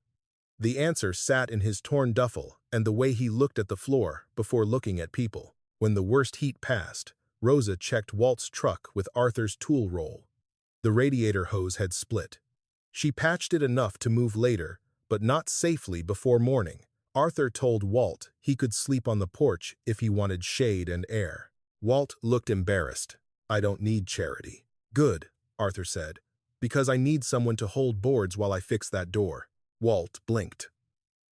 The answer sat in his torn duffel and the way he looked at the floor before looking at people. When the worst heat passed, Rosa checked Walt's truck with Arthur's tool roll. The radiator hose had split. She patched it enough to move later, but not safely before morning. Arthur told Walt he could sleep on the porch if he wanted shade and air. Walt looked embarrassed. "I don't need charity." "Good," Arthur said, "because I need someone to hold boards while I fix that door." Walt blinked.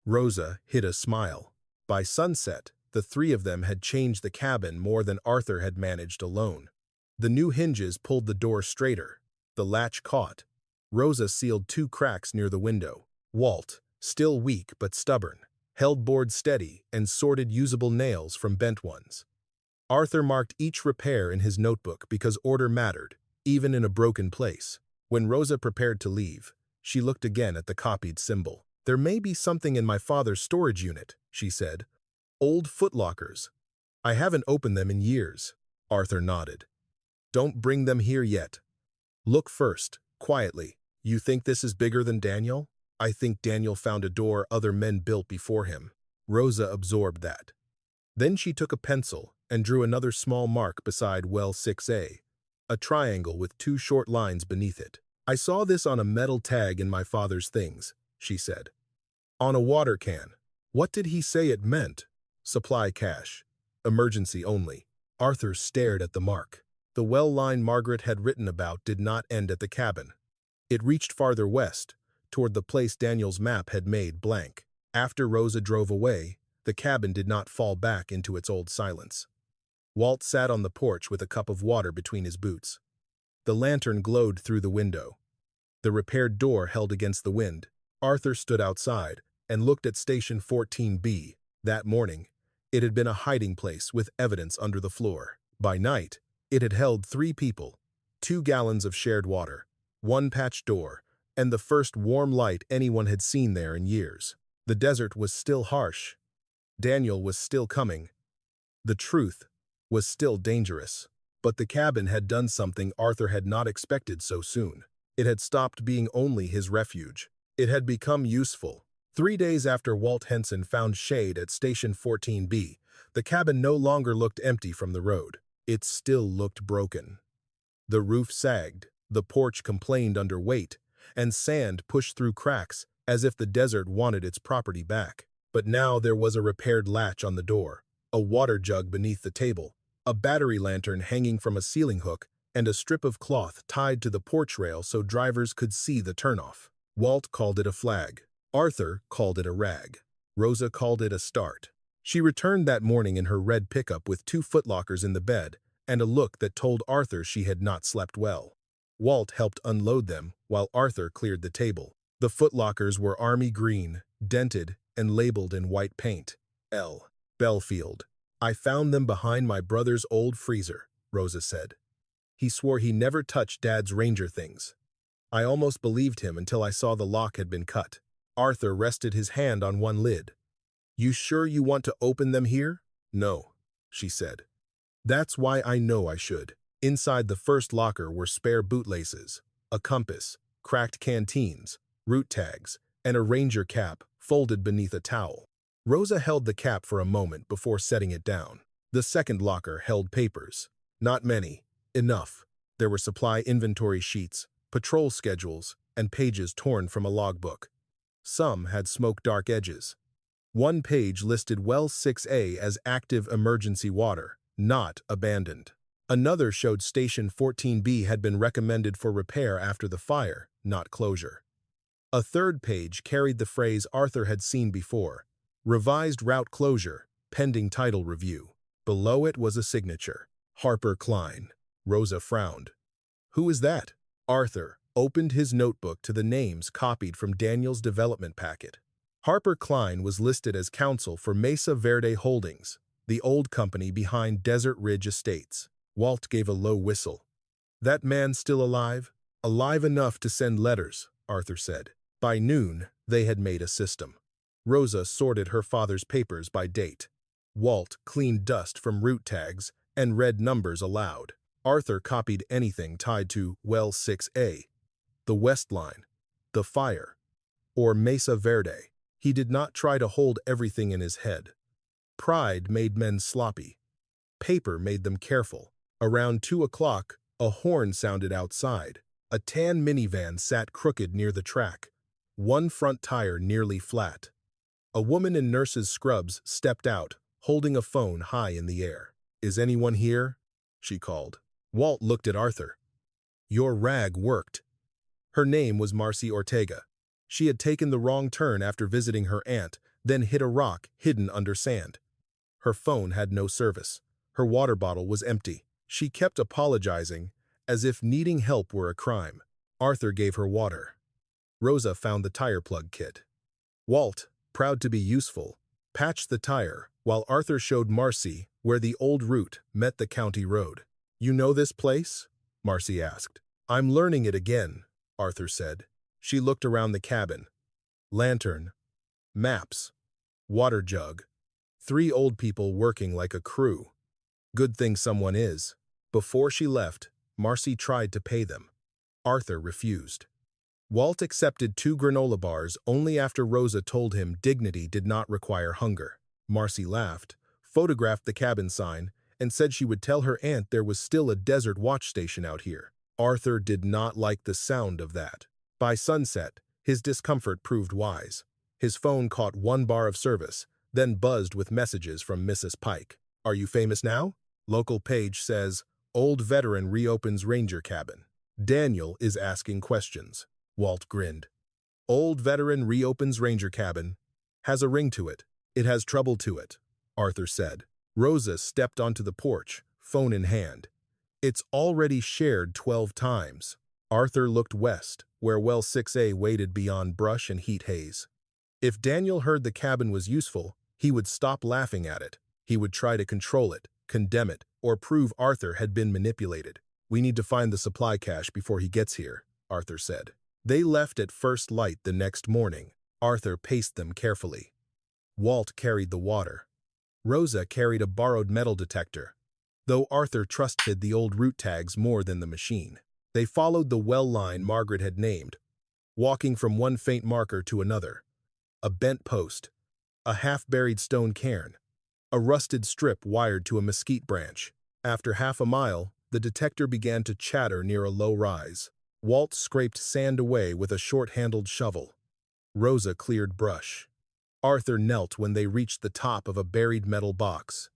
Rosa hid a smile. By sunset, the 3 of them had changed the cabin more than Arthur had managed alone. The new hinges pulled the door straighter. The latch caught. Rosa sealed 2 cracks near the window. Walt, still weak but stubborn, held boards steady and sorted usable nails from bent ones. Arthur marked each repair in his notebook because order mattered, even in a broken place. When Rosa prepared to leave, she looked again at the copied symbol. "There may be something in my father's storage unit," she said. "Old footlockers. I haven't opened them in years." Arthur nodded. "Don't bring them here yet. Look first, quietly. You think this is bigger than Daniel?" "I think Daniel found a door other men built before him." Rosa absorbed that. Then she took a pencil and drew another small mark beside well 6A, a triangle with 2 short lines beneath it. "I saw this on a metal tag in my father's things," she said. "On a water can. What did he say it meant?" "Supply cash. Emergency only." Arthur stared at the mark. The well line Margaret had written about did not end at the cabin. It reached farther west, toward the place Daniel's map had made blank. After Rosa drove away, the cabin did not fall back into its old silence. Walt sat on the porch with a cup of water between his boots. The lantern glowed through the window. The repaired door held against the wind. Arthur stood outside and looked at Station 14B. That morning, it had been a hiding place with evidence under the floor. By night, it had held 3 people, 2 gallons of shared water, 1 patched door, and the first warm light anyone had seen there in years. The desert was still harsh. Daniel was still coming. The truth was still dangerous. But the cabin had done something Arthur had not expected so soon. It had stopped being only his refuge. It had become useful. 3 days after Walt Henson found shade at Station 14B, the cabin no longer looked empty from the road. It still looked broken. The roof sagged, The porch complained under weight, and sand pushed through cracks as if the desert wanted its property back. But now there was a repaired latch on the door, a water jug beneath the table, a battery lantern hanging from a ceiling hook, and a strip of cloth tied to the porch rail so drivers could see the turnoff. Walt called it a flag. Arthur called it a rag. Rosa called it a start. She returned that morning in her red pickup with 2 footlockers in the bed and a look that told Arthur she had not slept well. Walt helped unload them while Arthur cleared the table. The footlockers were army green, dented, and labeled in white paint. L. Belfield. I found them behind my brother's old freezer, Rosa said. He swore he never touched Dad's Ranger things. I almost believed him until I saw the lock had been cut. Arthur rested his hand on one lid. You sure you want to open them here? No, she said. That's why I know I should. Inside the first locker were spare bootlaces, a compass, cracked canteens, route tags, and a ranger cap folded beneath a towel. Rosa held the cap for a moment before setting it down. The second locker held papers. Not many. Enough. There were supply inventory sheets, patrol schedules, and pages torn from a logbook. Some had smoke-dark edges. One page listed Well 6A as active emergency water, not abandoned. Another showed Station 14B had been recommended for repair after the fire, not closure. A third page carried the phrase Arthur had seen before, revised route closure, pending title review. Below it was a signature, Harper Klein. Rosa frowned. Who is that? Arthur opened his notebook to the names copied from Daniel's development packet. Harper Klein was listed as counsel for Mesa Verde Holdings, the old company behind Desert Ridge Estates. Walt gave a low whistle. That man still alive? Alive enough to send letters, Arthur said. By noon, they had made a system. Rosa sorted her father's papers by date. Walt cleaned dust from route tags and read numbers aloud. Arthur copied anything tied to Well 6A, the West Line, the fire, or Mesa Verde. He did not try to hold everything in his head. Pride made men sloppy. Paper made them careful. Around 2 o'clock, a horn sounded outside. A tan minivan sat crooked near the track, one front tire nearly flat. A woman in nurse's scrubs stepped out, holding a phone high in the air. Is anyone here? She called. Walt looked at Arthur. Your rag worked. Her name was Marcy Ortega. She had taken the wrong turn after visiting her aunt, then hit a rock hidden under sand. Her phone had no service. Her water bottle was empty. She kept apologizing, as if needing help were a crime. Arthur gave her water. Rosa found the tire plug kit. Walt, proud to be useful, patched the tire, while Arthur showed Marcy where the old route met the county road. You know this place? Marcy asked. I'm learning it again, Arthur said. She looked around the cabin. Lantern, maps, water jug, 3 old people working like a crew. Good thing someone is. Before she left, Marcy tried to pay them. Arthur refused. Walt accepted 2 granola bars only after Rosa told him dignity did not require hunger. Marcy laughed, photographed the cabin sign, and said she would tell her aunt there was still a desert watch station out here. Arthur did not like the sound of that. By sunset, his discomfort proved wise. His phone caught 1 bar of service, then buzzed with messages from Mrs. Pike. Are you famous now? Local page says, Old veteran reopens ranger cabin. Daniel is asking questions. Walt grinned. Old veteran reopens ranger cabin. Has a ring to it. It has trouble to it, Arthur said. Rosa stepped onto the porch, phone in hand. It's already shared 12 times. Arthur looked west, where Well 6A waited beyond brush and heat haze. If Daniel heard the cabin was useful, he would stop laughing at it. He would try to control it, condemn it, or prove Arthur had been manipulated. We need to find the supply cache before he gets here, Arthur said. They left at first light the next morning. Arthur paced them carefully. Walt carried the water. Rosa carried a borrowed metal detector, though Arthur trusted the old route tags more than the machine. They followed the well line Margaret had named, walking from one faint marker to another. A bent post, a half-buried stone cairn, a rusted strip wired to a mesquite branch. After half a mile, the detector began to chatter near a low rise. Walt scraped sand away with a short-handled shovel. Rosa cleared brush. Arthur knelt when they reached the top of a buried metal box.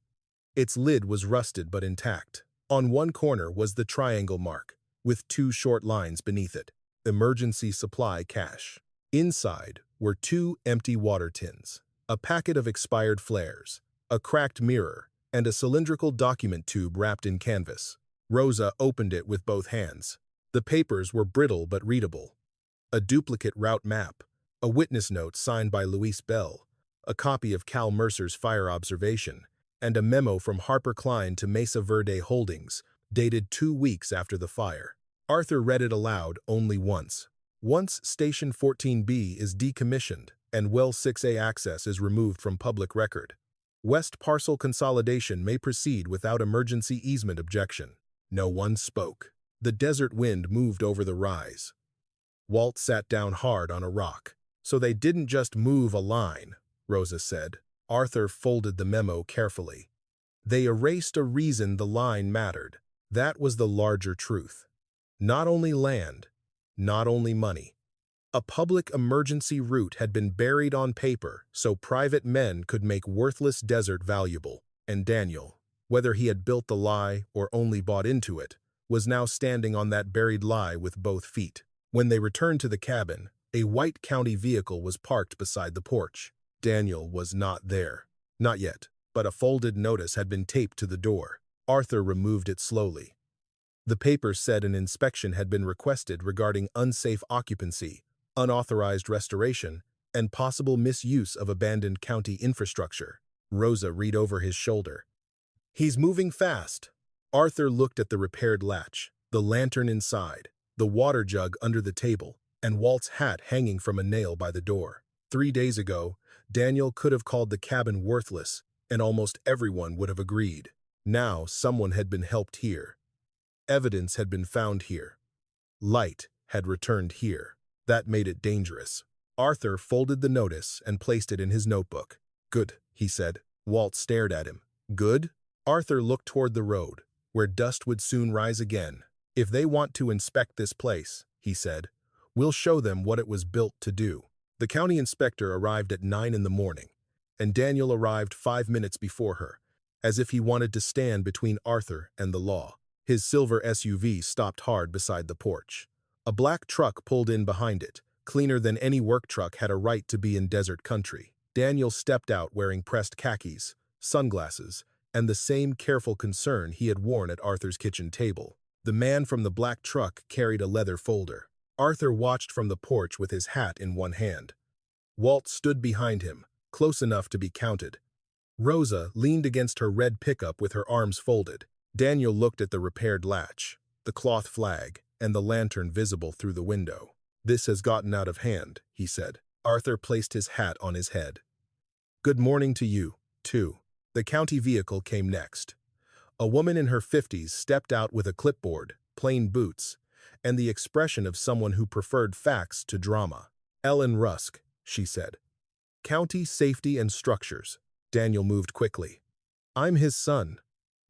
Its lid was rusted but intact. On one corner was the triangle mark, with two short lines beneath it. Emergency supply cache. Inside were two empty water tins, a packet of expired flares, a cracked mirror, and a cylindrical document tube wrapped in canvas. Rosa opened it with both hands. The papers were brittle but readable. A duplicate route map, a witness note signed by Louise Bell, a copy of Cal Mercer's fire observation, and a memo from Harper Klein to Mesa Verde Holdings, dated 2 weeks after the fire. Arthur read it aloud only once. Once Station 14B is decommissioned and Well 6A access is removed from public record, West Parcel consolidation may proceed without emergency easement objection. No one spoke. The desert wind moved over the rise. Walt sat down hard on a rock. So they didn't just move a line, Rosa said. Arthur folded the memo carefully. They erased a reason the line mattered. That was the larger truth. Not only land, not only money. A public emergency route had been buried on paper so private men could make worthless desert valuable, and Daniel, whether he had built the lie or only bought into it, was now standing on that buried lie with both feet. When they returned to the cabin, a white county vehicle was parked beside the porch. Daniel was not there. Not yet, but a folded notice had been taped to the door. Arthur removed it slowly. The paper said an inspection had been requested regarding unsafe occupancy, unauthorized restoration, and possible misuse of abandoned county infrastructure. Rosa read over his shoulder. He's moving fast. Arthur looked at the repaired latch, the lantern inside, the water jug under the table, and Walt's hat hanging from a nail by the door. 3 days ago, Daniel could have called the cabin worthless, and almost everyone would have agreed. Now someone had been helped here. Evidence had been found here. Light had returned here. That made it dangerous. Arthur folded the notice and placed it in his notebook. Good, he said. Walt stared at him. Good? Arthur looked toward the road, where dust would soon rise again. If they want to inspect this place, he said, we'll show them what it was built to do. The county inspector arrived at 9 in the morning, and Daniel arrived 5 minutes before her, as if he wanted to stand between Arthur and the law. His silver SUV stopped hard beside the porch. A black truck pulled in behind it, cleaner than any work truck had a right to be in desert country. Daniel stepped out wearing pressed khakis, sunglasses, and the same careful concern he had worn at Arthur's kitchen table. The man from the black truck carried a leather folder. Arthur watched from the porch with his hat in one hand. Walt stood behind him, close enough to be counted. Rosa leaned against her red pickup with her arms folded. Daniel looked at the repaired latch, the cloth flag, and the lantern visible through the window. This has gotten out of hand, he said. Arthur placed his hat on his head. Good morning to you, too. The county vehicle came next. A woman in her 50s stepped out with a clipboard, plain boots, and the expression of someone who preferred facts to drama. Ellen Rusk, she said. County Safety and Structures. Daniel moved quickly. I'm his son.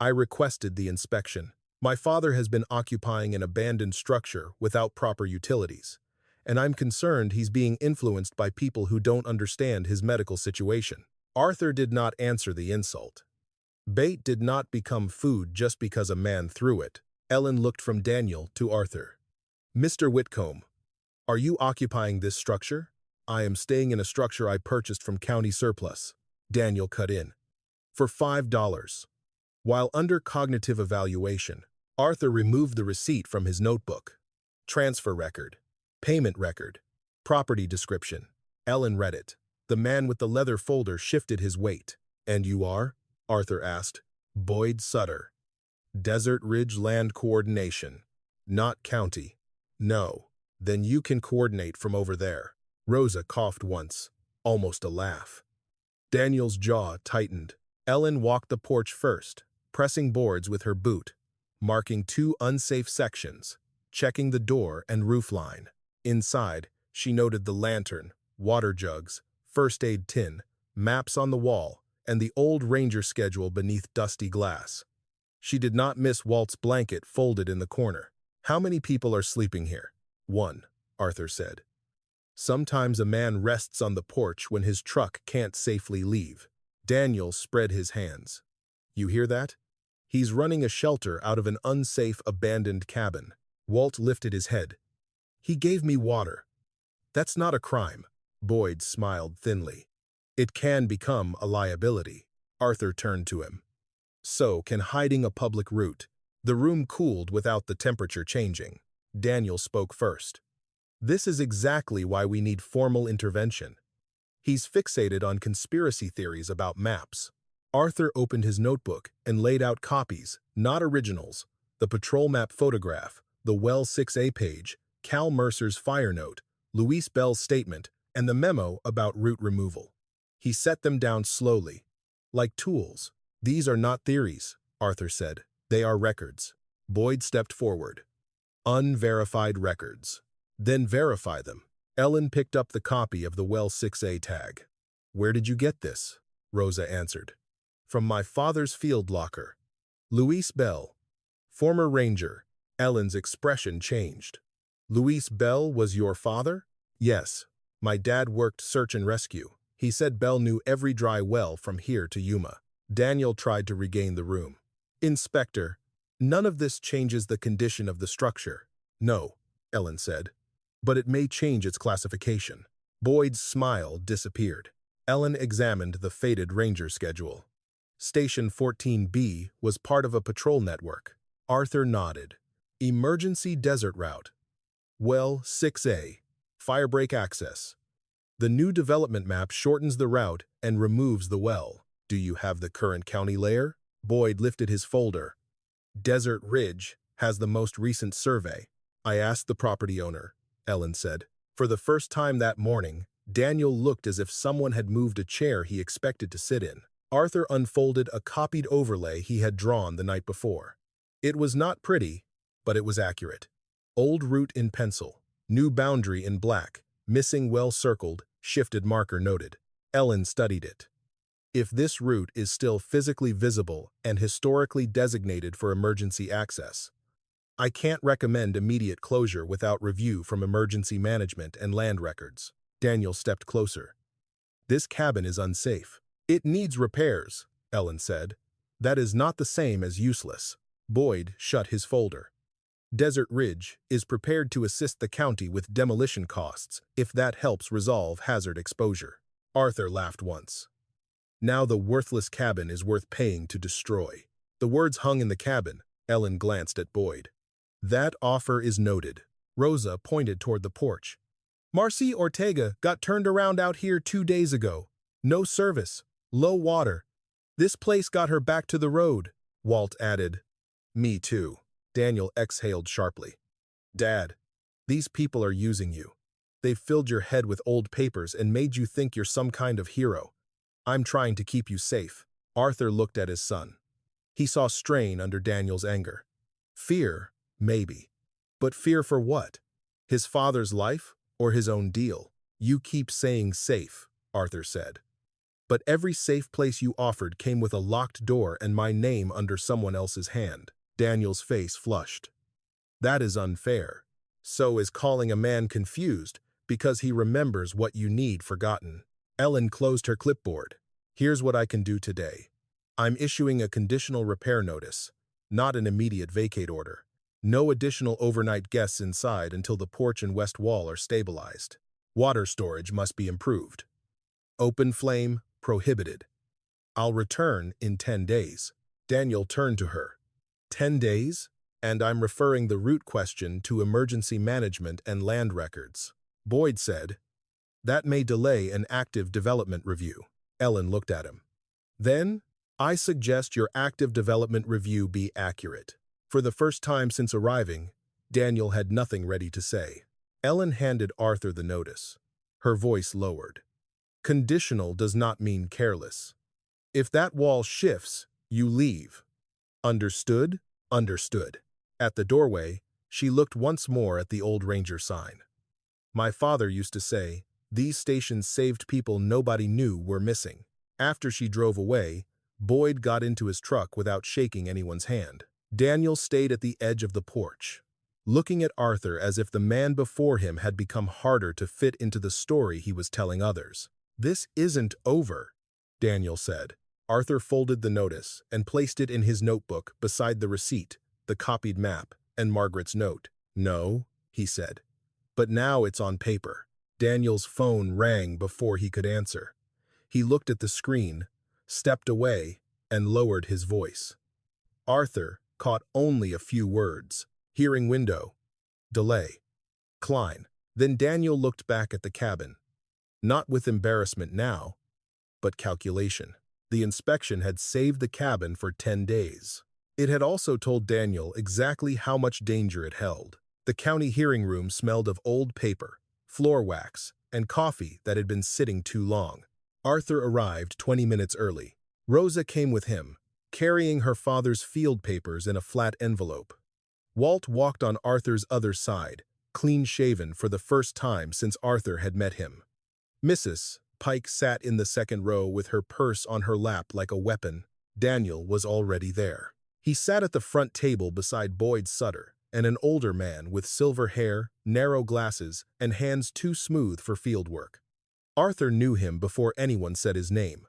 I requested the inspection. My father has been occupying an abandoned structure without proper utilities, and I'm concerned he's being influenced by people who don't understand his medical situation. Arthur did not answer the insult. Bait did not become food just because a man threw it. Ellen looked from Daniel to Arthur. Mr. Whitcomb, are you occupying this structure? I am staying in a structure I purchased from county surplus. Daniel cut in. For $5. While under cognitive evaluation, Arthur removed the receipt from his notebook. Transfer record, payment record, property description. Ellen read it. The man with the leather folder shifted his weight. And you are? Arthur asked. Boyd Sutter. Desert Ridge Land Coordination. Not county. No. Then you can coordinate from over there. Rosa coughed once, almost a laugh. Daniel's jaw tightened. Ellen walked the porch first, pressing boards with her boot, marking 2 unsafe sections, checking the door and roofline. Inside, she noted the lantern, water jugs, first aid tin, maps on the wall, and the old ranger schedule beneath dusty glass. She did not miss Walt's blanket folded in the corner. How many people are sleeping here? 1, Arthur said. Sometimes a man rests on the porch when his truck can't safely leave. Daniel spread his hands. You hear that? He's running a shelter out of an unsafe, abandoned cabin. Walt lifted his head. He gave me water. That's not a crime. Boyd smiled thinly. It can become a liability. Arthur turned to him. So can hiding a public route. The room cooled without the temperature changing. Daniel spoke first. This is exactly why we need formal intervention. He's fixated on conspiracy theories about maps. Arthur opened his notebook and laid out copies, not originals, the patrol map photograph, the Well 6A page, Cal Mercer's fire note, Luis Bell's statement, and the memo about route removal. He set them down slowly, like tools. These are not theories, Arthur said. They are records. Boyd stepped forward. Unverified records. Then verify them. Ellen picked up the copy of the Well 6A tag. Where did you get this? Rosa answered. From my father's field locker. Luis Bell. Former ranger. Ellen's expression changed. Luis Bell was your father? Yes. My dad worked search and rescue. He said Bell knew every dry well from here to Yuma. Daniel tried to regain the room. Inspector, none of this changes the condition of the structure. No, Ellen said. But it may change its classification. Boyd's smile disappeared. Ellen examined the faded ranger schedule. Station 14B was part of a patrol network. Arthur nodded. Emergency desert route. Well 6A. Firebreak access. The new development map shortens the route and removes the well. Do you have the current county layer? Boyd lifted his folder. Desert Ridge has the most recent survey. I asked the property owner, Ellen said. For the first time that morning, Daniel looked as if someone had moved a chair he expected to sit in. Arthur unfolded a copied overlay he had drawn the night before. It was not pretty, but it was accurate. Old route in pencil, new boundary in black, missing well circled, shifted marker noted. Ellen studied it. If this route is still physically visible and historically designated for emergency access, I can't recommend immediate closure without review from emergency management and land records. Daniel stepped closer. This cabin is unsafe. It needs repairs, Ellen said. That is not the same as useless. Boyd shut his folder. Desert Ridge is prepared to assist the county with demolition costs if that helps resolve hazard exposure. Arthur laughed once. Now the worthless cabin is worth paying to destroy. The words hung in the cabin. Ellen glanced at Boyd. That offer is noted. Rosa pointed toward the porch. Marcy Ortega got turned around out here 2 days ago. No service. Low water. This place got her back to the road, Walt added. Me too. Daniel exhaled sharply. Dad, these people are using you. They've filled your head with old papers and made you think you're some kind of hero. I'm trying to keep you safe. Arthur looked at his son. He saw strain under Daniel's anger. Fear, maybe. But fear for what? His father's life or his own deal? You keep saying safe, Arthur said. But every safe place you offered came with a locked door and my name under someone else's hand. Daniel's face flushed. That is unfair. So is calling a man confused because he remembers what you need forgotten. Ellen closed her clipboard. Here's what I can do today. I'm issuing a conditional repair notice, not an immediate vacate order. No additional overnight guests inside until the porch and west wall are stabilized. Water storage must be improved. Open flame prohibited. I'll return in 10 days. Daniel turned to her. 10 days? And I'm referring the route question to emergency management and land records. Boyd said, that may delay an active development review. Ellen looked at him. Then, I suggest your active development review be accurate. For the first time since arriving, Daniel had nothing ready to say. Ellen handed Arthur the notice. Her voice lowered. Conditional does not mean careless. If that wall shifts, you leave. Understood? Understood. At the doorway, she looked once more at the old ranger sign. My father used to say, these stations saved people nobody knew were missing. After she drove away, Boyd got into his truck without shaking anyone's hand. Daniel stayed at the edge of the porch, looking at Arthur as if the man before him had become harder to fit into the story he was telling others. "This isn't over," Daniel said. Arthur folded the notice and placed it in his notebook beside the receipt, the copied map, and Margaret's note. "No," he said. "But now it's on paper." Daniel's phone rang before he could answer. He looked at the screen, stepped away, and lowered his voice. Arthur caught only a few words. Hearing window. Delay. Klein. Then Daniel looked back at the cabin. Not with embarrassment now, but calculation. The inspection had saved the cabin for 10 days. It had also told Daniel exactly how much danger it held. The county hearing room smelled of old paper, floor wax, and coffee that had been sitting too long. Arthur arrived 20 minutes early. Rosa came with him, carrying her father's field papers in a flat envelope. Walt walked on Arthur's other side, clean-shaven for the first time since Arthur had met him. Mrs. Pike sat in the second row with her purse on her lap like a weapon. Daniel was already there. He sat at the front table beside Boyd Sutter, and an older man with silver hair, narrow glasses, and hands too smooth for field work. Arthur knew him before anyone said his name.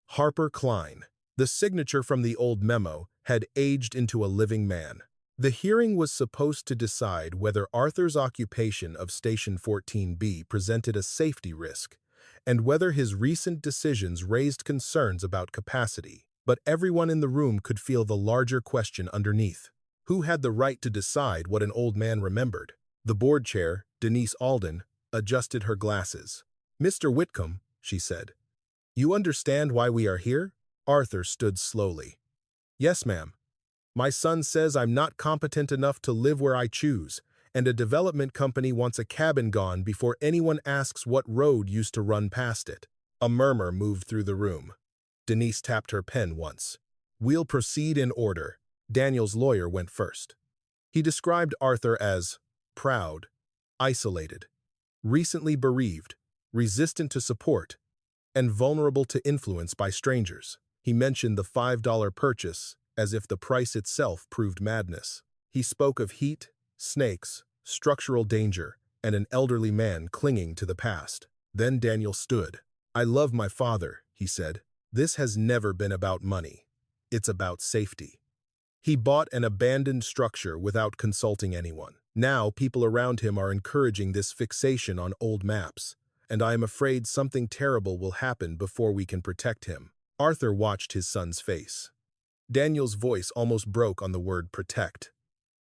Harper Klein. The signature from the old memo had aged into a living man. The hearing was supposed to decide whether Arthur's occupation of Station 14B presented a safety risk, and whether his recent decisions raised concerns about capacity. But everyone in the room could feel the larger question underneath. Who had the right to decide what an old man remembered? The board chair, Denise Alden, adjusted her glasses. "Mr. Whitcomb," she said, "you understand why we are here?" Arthur stood slowly. "Yes, ma'am. My son says I'm not competent enough to live where I choose, and a development company wants a cabin gone before anyone asks what road used to run past it." A murmur moved through the room. Denise tapped her pen once. "We'll proceed in order." Daniel's lawyer went first. He described Arthur as proud, isolated, recently bereaved, resistant to support, and vulnerable to influence by strangers. He mentioned the $5 purchase as if the price itself proved madness. He spoke of heat, snakes, structural danger, and an elderly man clinging to the past. Then Daniel stood. "I love my father," he said. "This has never been about money. It's about safety." He bought an abandoned structure without consulting anyone. Now people around him are encouraging this fixation on old maps, and I am afraid something terrible will happen before we can protect him. Arthur watched his son's face. Daniel's voice almost broke on the word protect.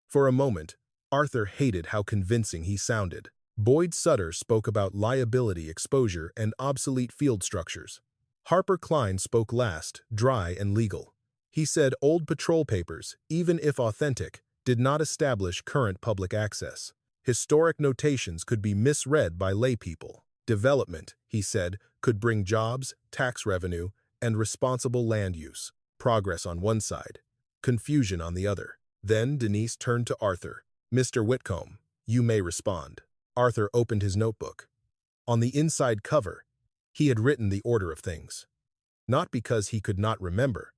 For a moment, Arthur hated how convincing he sounded. Boyd Sutter spoke about liability exposure and obsolete field structures. Harper Klein spoke last, dry and legal. He said old patrol papers, even if authentic, did not establish current public access. Historic notations could be misread by laypeople. Development, he said, could bring jobs, tax revenue, and responsible land use. Progress on one side, confusion on the other. Then Denise turned to Arthur. "Mr. Whitcomb, you may respond." Arthur opened his notebook. On the inside cover, he had written the order of things. Not because he could not remember,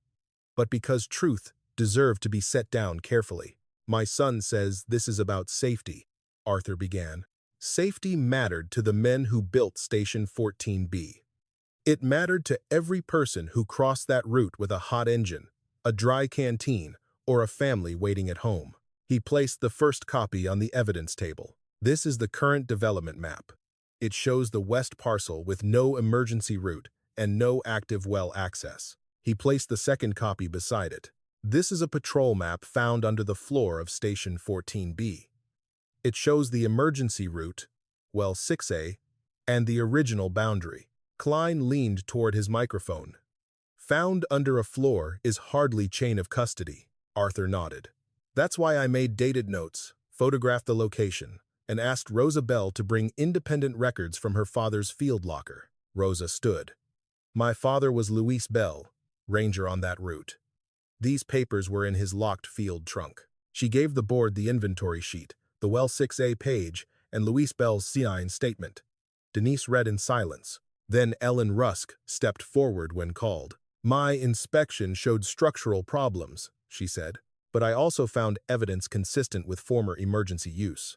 but because truth deserved to be set down carefully. "My son says this is about safety," Arthur began. Safety mattered to the men who built Station 14B. It mattered to every person who crossed that route with a hot engine, a dry canteen, or a family waiting at home. He placed the first copy on the evidence table. "This is the current development map. It shows the west parcel with no emergency route and no active well access." He placed the second copy beside it. "This is a patrol map found under the floor of Station 14B. It shows the emergency route, well 6A, and the original boundary." Klein leaned toward his microphone. "Found under a floor is hardly chain of custody." Arthur nodded. "That's why I made dated notes, photographed the location, and asked Rosa Bell to bring independent records from her father's field locker." Rosa stood. "My father was Luis Bell, ranger on that route. These papers were in his locked field trunk." She gave the board the inventory sheet, the well 6A page, and Luis Bell's C9 statement. Denise read in silence. Then Ellen Rusk stepped forward when called. "My inspection showed structural problems," she said. but I also found evidence consistent with former emergency use.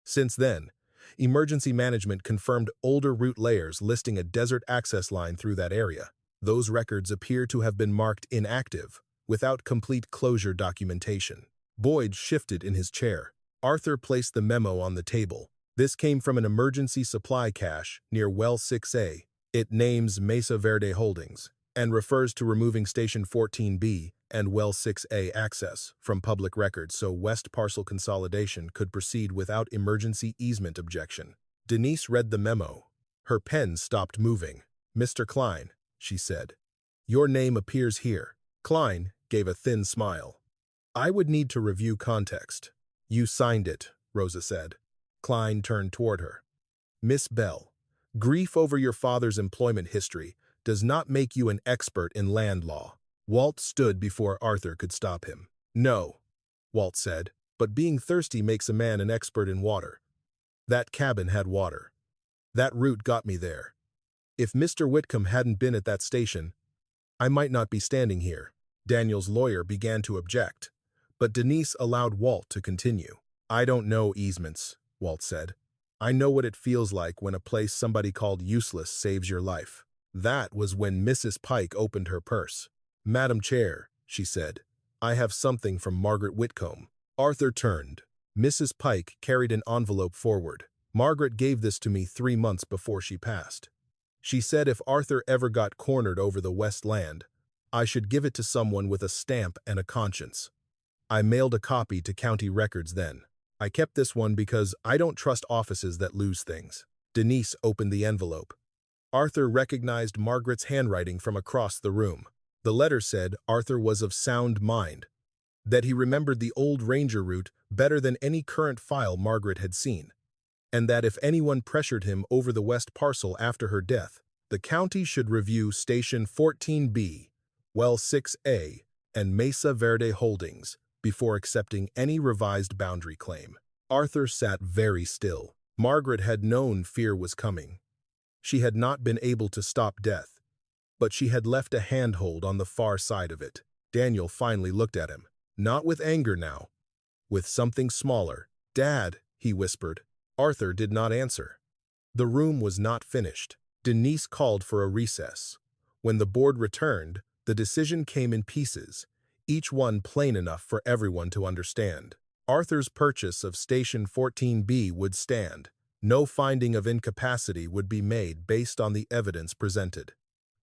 Since then, emergency management confirmed older route layers listing a desert access line through that area. Those records appear to have been marked inactive, without complete closure documentation. Boyd shifted in his chair. Arthur placed the memo on the table. This came from an emergency supply cache near Well 6A. It names Mesa Verde Holdings and refers to removing Station 14B and Well 6A access from public records so West Parcel consolidation could proceed without emergency easement objection. Denise read the memo. Her pen stopped moving. "Mr. Klein," she said, "your name appears here." Klein gave a thin smile. "I would need to review context." "You signed it," Rosa said. Klein turned toward her. "Miss Bell, grief over your father's employment history does not make you an expert in land law." Walt stood before Arthur could stop him. "No," Walt said, "but being thirsty makes a man an expert in water. That cabin had water. That route got me there. If Mr. Whitcomb hadn't been at that station, I might not be standing here." Daniel's lawyer began to object, but Denise allowed Walt to continue. "I don't know easements," Walt said. "I know what it feels like when a place somebody called useless saves your life." That was when Mrs. Pike opened her purse. "Madam Chair," she said, "I have something from Margaret Whitcomb." Arthur turned. Mrs. Pike carried an envelope forward. "Margaret gave this to me 3 months before she passed. She said if Arthur ever got cornered over the West Land, I should give it to someone with a stamp and a conscience. I mailed a copy to county records then. I kept this one because I don't trust offices that lose things." Denise opened the envelope. Arthur recognized Margaret's handwriting from across the room. The letter said Arthur was of sound mind, that he remembered the old ranger route better than any current file Margaret had seen, and that if anyone pressured him over the West Parcel after her death, the county should review Station 14B, Well 6A, and Mesa Verde Holdings before accepting any revised boundary claim. Arthur sat very still. Margaret had known fear was coming. She had not been able to stop death, but she had left a handhold on the far side of it. Daniel finally looked at him, not with anger now, with something smaller. "Dad," he whispered. Arthur did not answer. The room was not finished. Denise called for a recess. When the board returned, the decision came in pieces, each one plain enough for everyone to understand. Arthur's purchase of Station 14B would stand. No finding of incapacity would be made based on the evidence presented.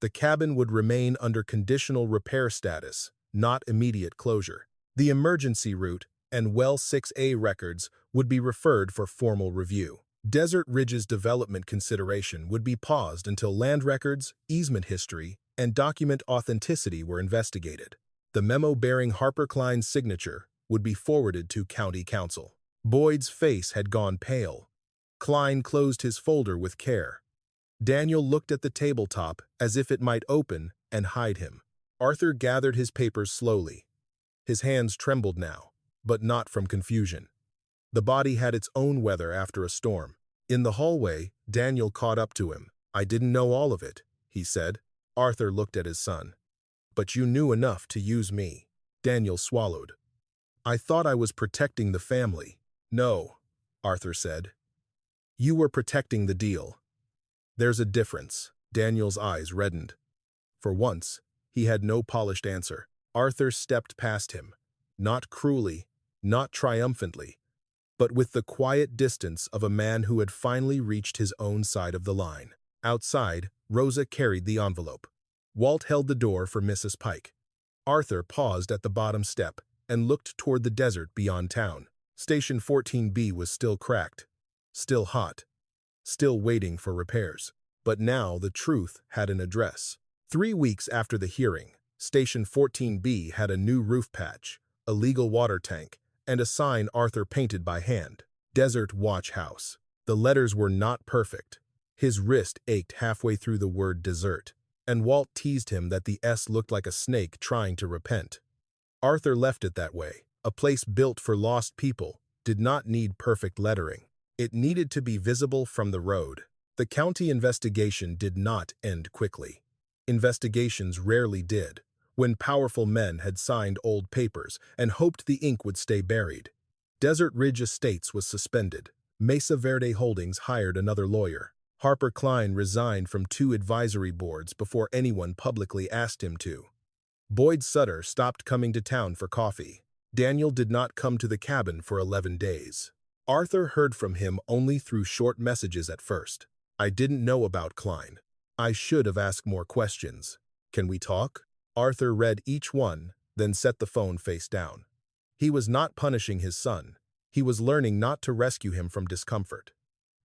The cabin would remain under conditional repair status, not immediate closure. The emergency route and Well 6A records would be referred for formal review. Desert Ridge's development consideration would be paused until land records, easement history, and document authenticity were investigated. The memo bearing Harper Klein's signature would be forwarded to County Council. Boyd's face had gone pale. Klein closed his folder with care. Daniel looked at the tabletop as if it might open and hide him. Arthur gathered his papers slowly. His hands trembled now, but not from confusion. The body had its own weather after a storm. In the hallway, Daniel caught up to him. "I didn't know all of it," he said. Arthur looked at his son. "But you knew enough to use me." Daniel swallowed. "I thought I was protecting the family." "No," Arthur said. "You were protecting the deal. There's a difference." Daniel's eyes reddened. For once, he had no polished answer. Arthur stepped past him, not cruelly, not triumphantly, but with the quiet distance of a man who had finally reached his own side of the line. Outside, Rosa carried the envelope. Walt held the door for Mrs. Pike. Arthur paused at the bottom step and looked toward the desert beyond town. Station 14B was still cracked, still hot, still waiting for repairs. But now the truth had an address. 3 weeks after the hearing, Station 14B had a new roof patch, a legal water tank, and a sign Arthur painted by hand. Desert Watch House. The letters were not perfect. His wrist ached halfway through the word desert, and Walt teased him that the S looked like a snake trying to repent. Arthur left it that way. A place built for lost people did not need perfect lettering. It needed to be visible from the road. The county investigation did not end quickly. Investigations rarely did. when powerful men had signed old papers and hoped the ink would stay buried. Desert Ridge Estates was suspended. Mesa Verde Holdings hired another lawyer. Harper Klein resigned from 2 advisory boards before anyone publicly asked him to. Boyd Sutter stopped coming to town for coffee. Daniel did not come to the cabin for 11 days. Arthur heard from him only through short messages at first. I didn't know about Klein. I should have asked more questions. Can we talk? Arthur read each one, then set the phone face down. He was not punishing his son. He was learning not to rescue him from discomfort.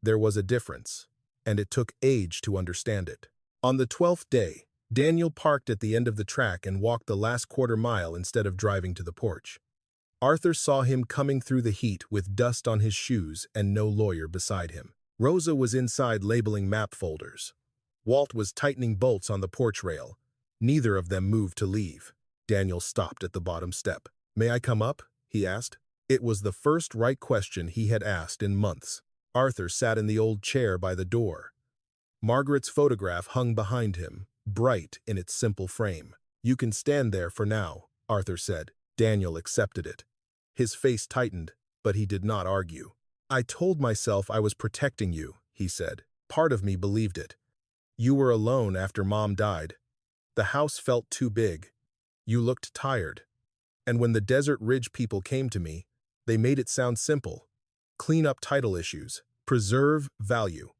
There was a difference, and it took age to understand it. On the 12th day, Daniel parked at the end of the track and walked the last quarter mile instead of driving to the porch. Arthur saw him coming through the heat with dust on his shoes and no lawyer beside him. Rosa was inside labeling map folders. Walt was tightening bolts on the porch rail. Neither of them moved to leave. Daniel stopped at the bottom step. "May I come up?" he asked. It was the first right question he had asked in months. Arthur sat in the old chair by the door. Margaret's photograph hung behind him, bright in its simple frame. "You can stand there for now," Arthur said. Daniel accepted it. His face tightened, but he did not argue. "I told myself I was protecting you," he said. "Part of me believed it. You were alone after Mom died. The house felt too big. You looked tired. And when the Desert Ridge people came to me, they made it sound simple. Clean up title issues. Preserve value.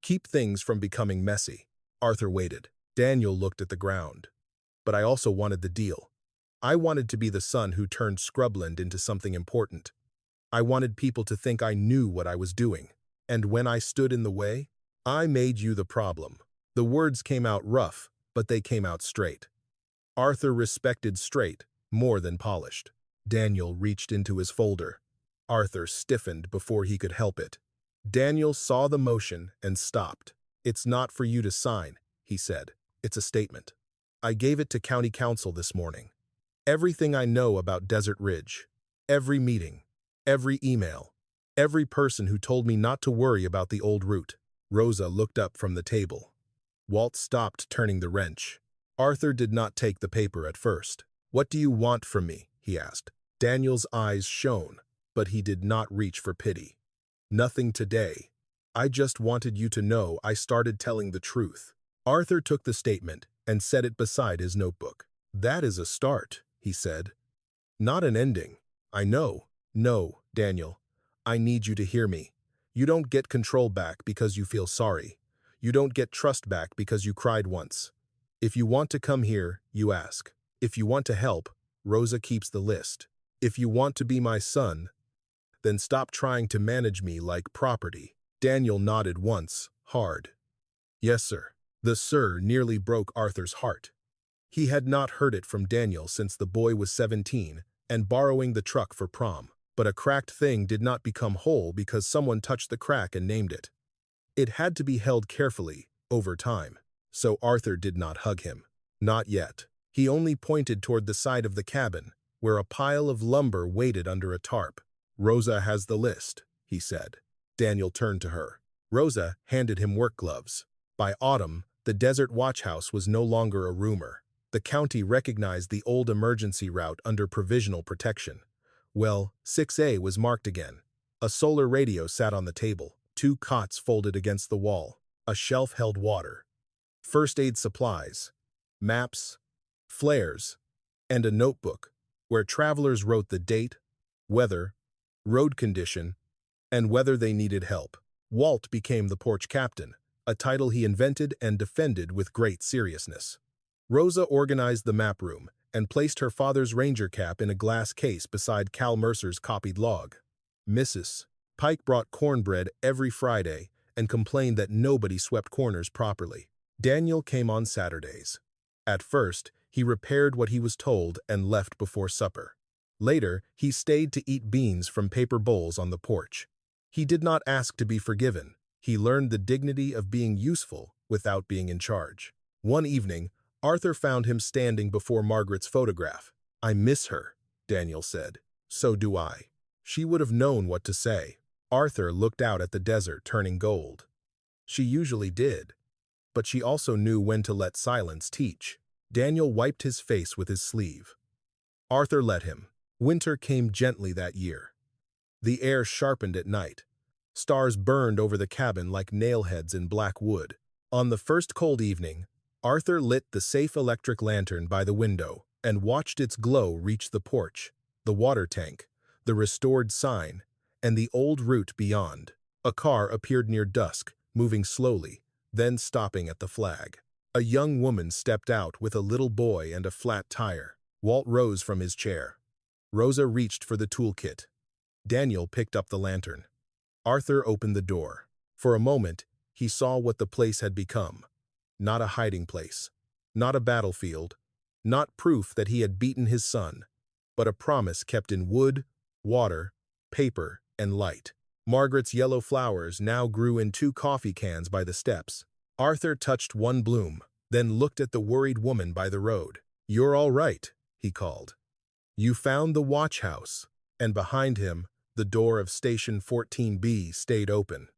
Keep things from becoming messy." Arthur waited. Daniel looked at the ground. "But I also wanted the deal. I wanted to be the son who turned Scrubland into something important. I wanted people to think I knew what I was doing. And when I stood in the way, I made you the problem." The words came out rough, but they came out straight. Arthur respected straight more than polished. Daniel reached into his folder. Arthur stiffened before he could help it. Daniel saw the motion and stopped. "It's not for you to sign," he said. "It's a statement. I gave it to County Council this morning. Everything I know about Desert Ridge. Every meeting. Every email. Every person who told me not to worry about the old route." Rosa looked up from the table. Walt stopped turning the wrench. Arthur did not take the paper at first. "What do you want from me?" he asked. Daniel's eyes shone, but he did not reach for pity. "Nothing today. I just wanted you to know I started telling the truth." Arthur took the statement and set it beside his notebook. "That is a start," he said. "Not an ending. I know. No, Daniel. I need you to hear me. You don't get control back because you feel sorry. You don't get trust back because you cried once. If you want to come here, you ask. If you want to help, Rosa keeps the list. If you want to be my son, then stop trying to manage me like property." Daniel nodded once, hard. "Yes, sir." The "sir" nearly broke Arthur's heart. He had not heard it from Daniel since the boy was 17 and borrowing the truck for prom. But a cracked thing did not become whole because someone touched the crack and named it. It had to be held carefully, over time. So Arthur did not hug him. Not yet. He only pointed toward the side of the cabin, where a pile of lumber waited under a tarp. "Rosa has the list," he said. Daniel turned to her. Rosa handed him work gloves. By autumn, the Desert Watch House was no longer a rumor. The county recognized the old emergency route under provisional protection. Well, 6A was marked again. A solar radio sat on the table, 2 cots folded against the wall. A shelf held water, first aid supplies, maps, flares, and a notebook where travelers wrote the date, weather, road condition, and whether they needed help. Walt became the porch captain, a title he invented and defended with great seriousness. Rosa organized the map room and placed her father's ranger cap in a glass case beside Cal Mercer's copied log. Mrs. Pike brought cornbread every Friday and complained that nobody swept corners properly. Daniel came on Saturdays. At first, he repaired what he was told and left before supper. Later, he stayed to eat beans from paper bowls on the porch. He did not ask to be forgiven. He learned the dignity of being useful without being in charge. One evening, Arthur found him standing before Margaret's photograph. "I miss her," Daniel said. "So do I." She would have known what to say. Arthur looked out at the desert turning gold. She usually did, but she also knew when to let silence teach. Daniel wiped his face with his sleeve. Arthur let him. Winter came gently that year. The air sharpened at night. Stars burned over the cabin like nailheads in black wood. On the first cold evening, Arthur lit the safe electric lantern by the window and watched its glow reach the porch, the water tank, the restored sign, and the old route beyond. A car appeared near dusk, moving slowly, then stopping at the flag. A young woman stepped out with a little boy and a flat tire. Walt rose from his chair. Rosa reached for the toolkit. Daniel picked up the lantern. Arthur opened the door. For a moment, he saw what the place had become. Not a hiding place, not a battlefield, not proof that he had beaten his son, but a promise kept in wood, water, paper, and light. Margaret's yellow flowers now grew in 2 coffee cans by the steps. Arthur touched one bloom, then looked at the worried woman by the road. "You're all right," he called. "You found the watch house," and behind him, the door of Station 14B stayed open.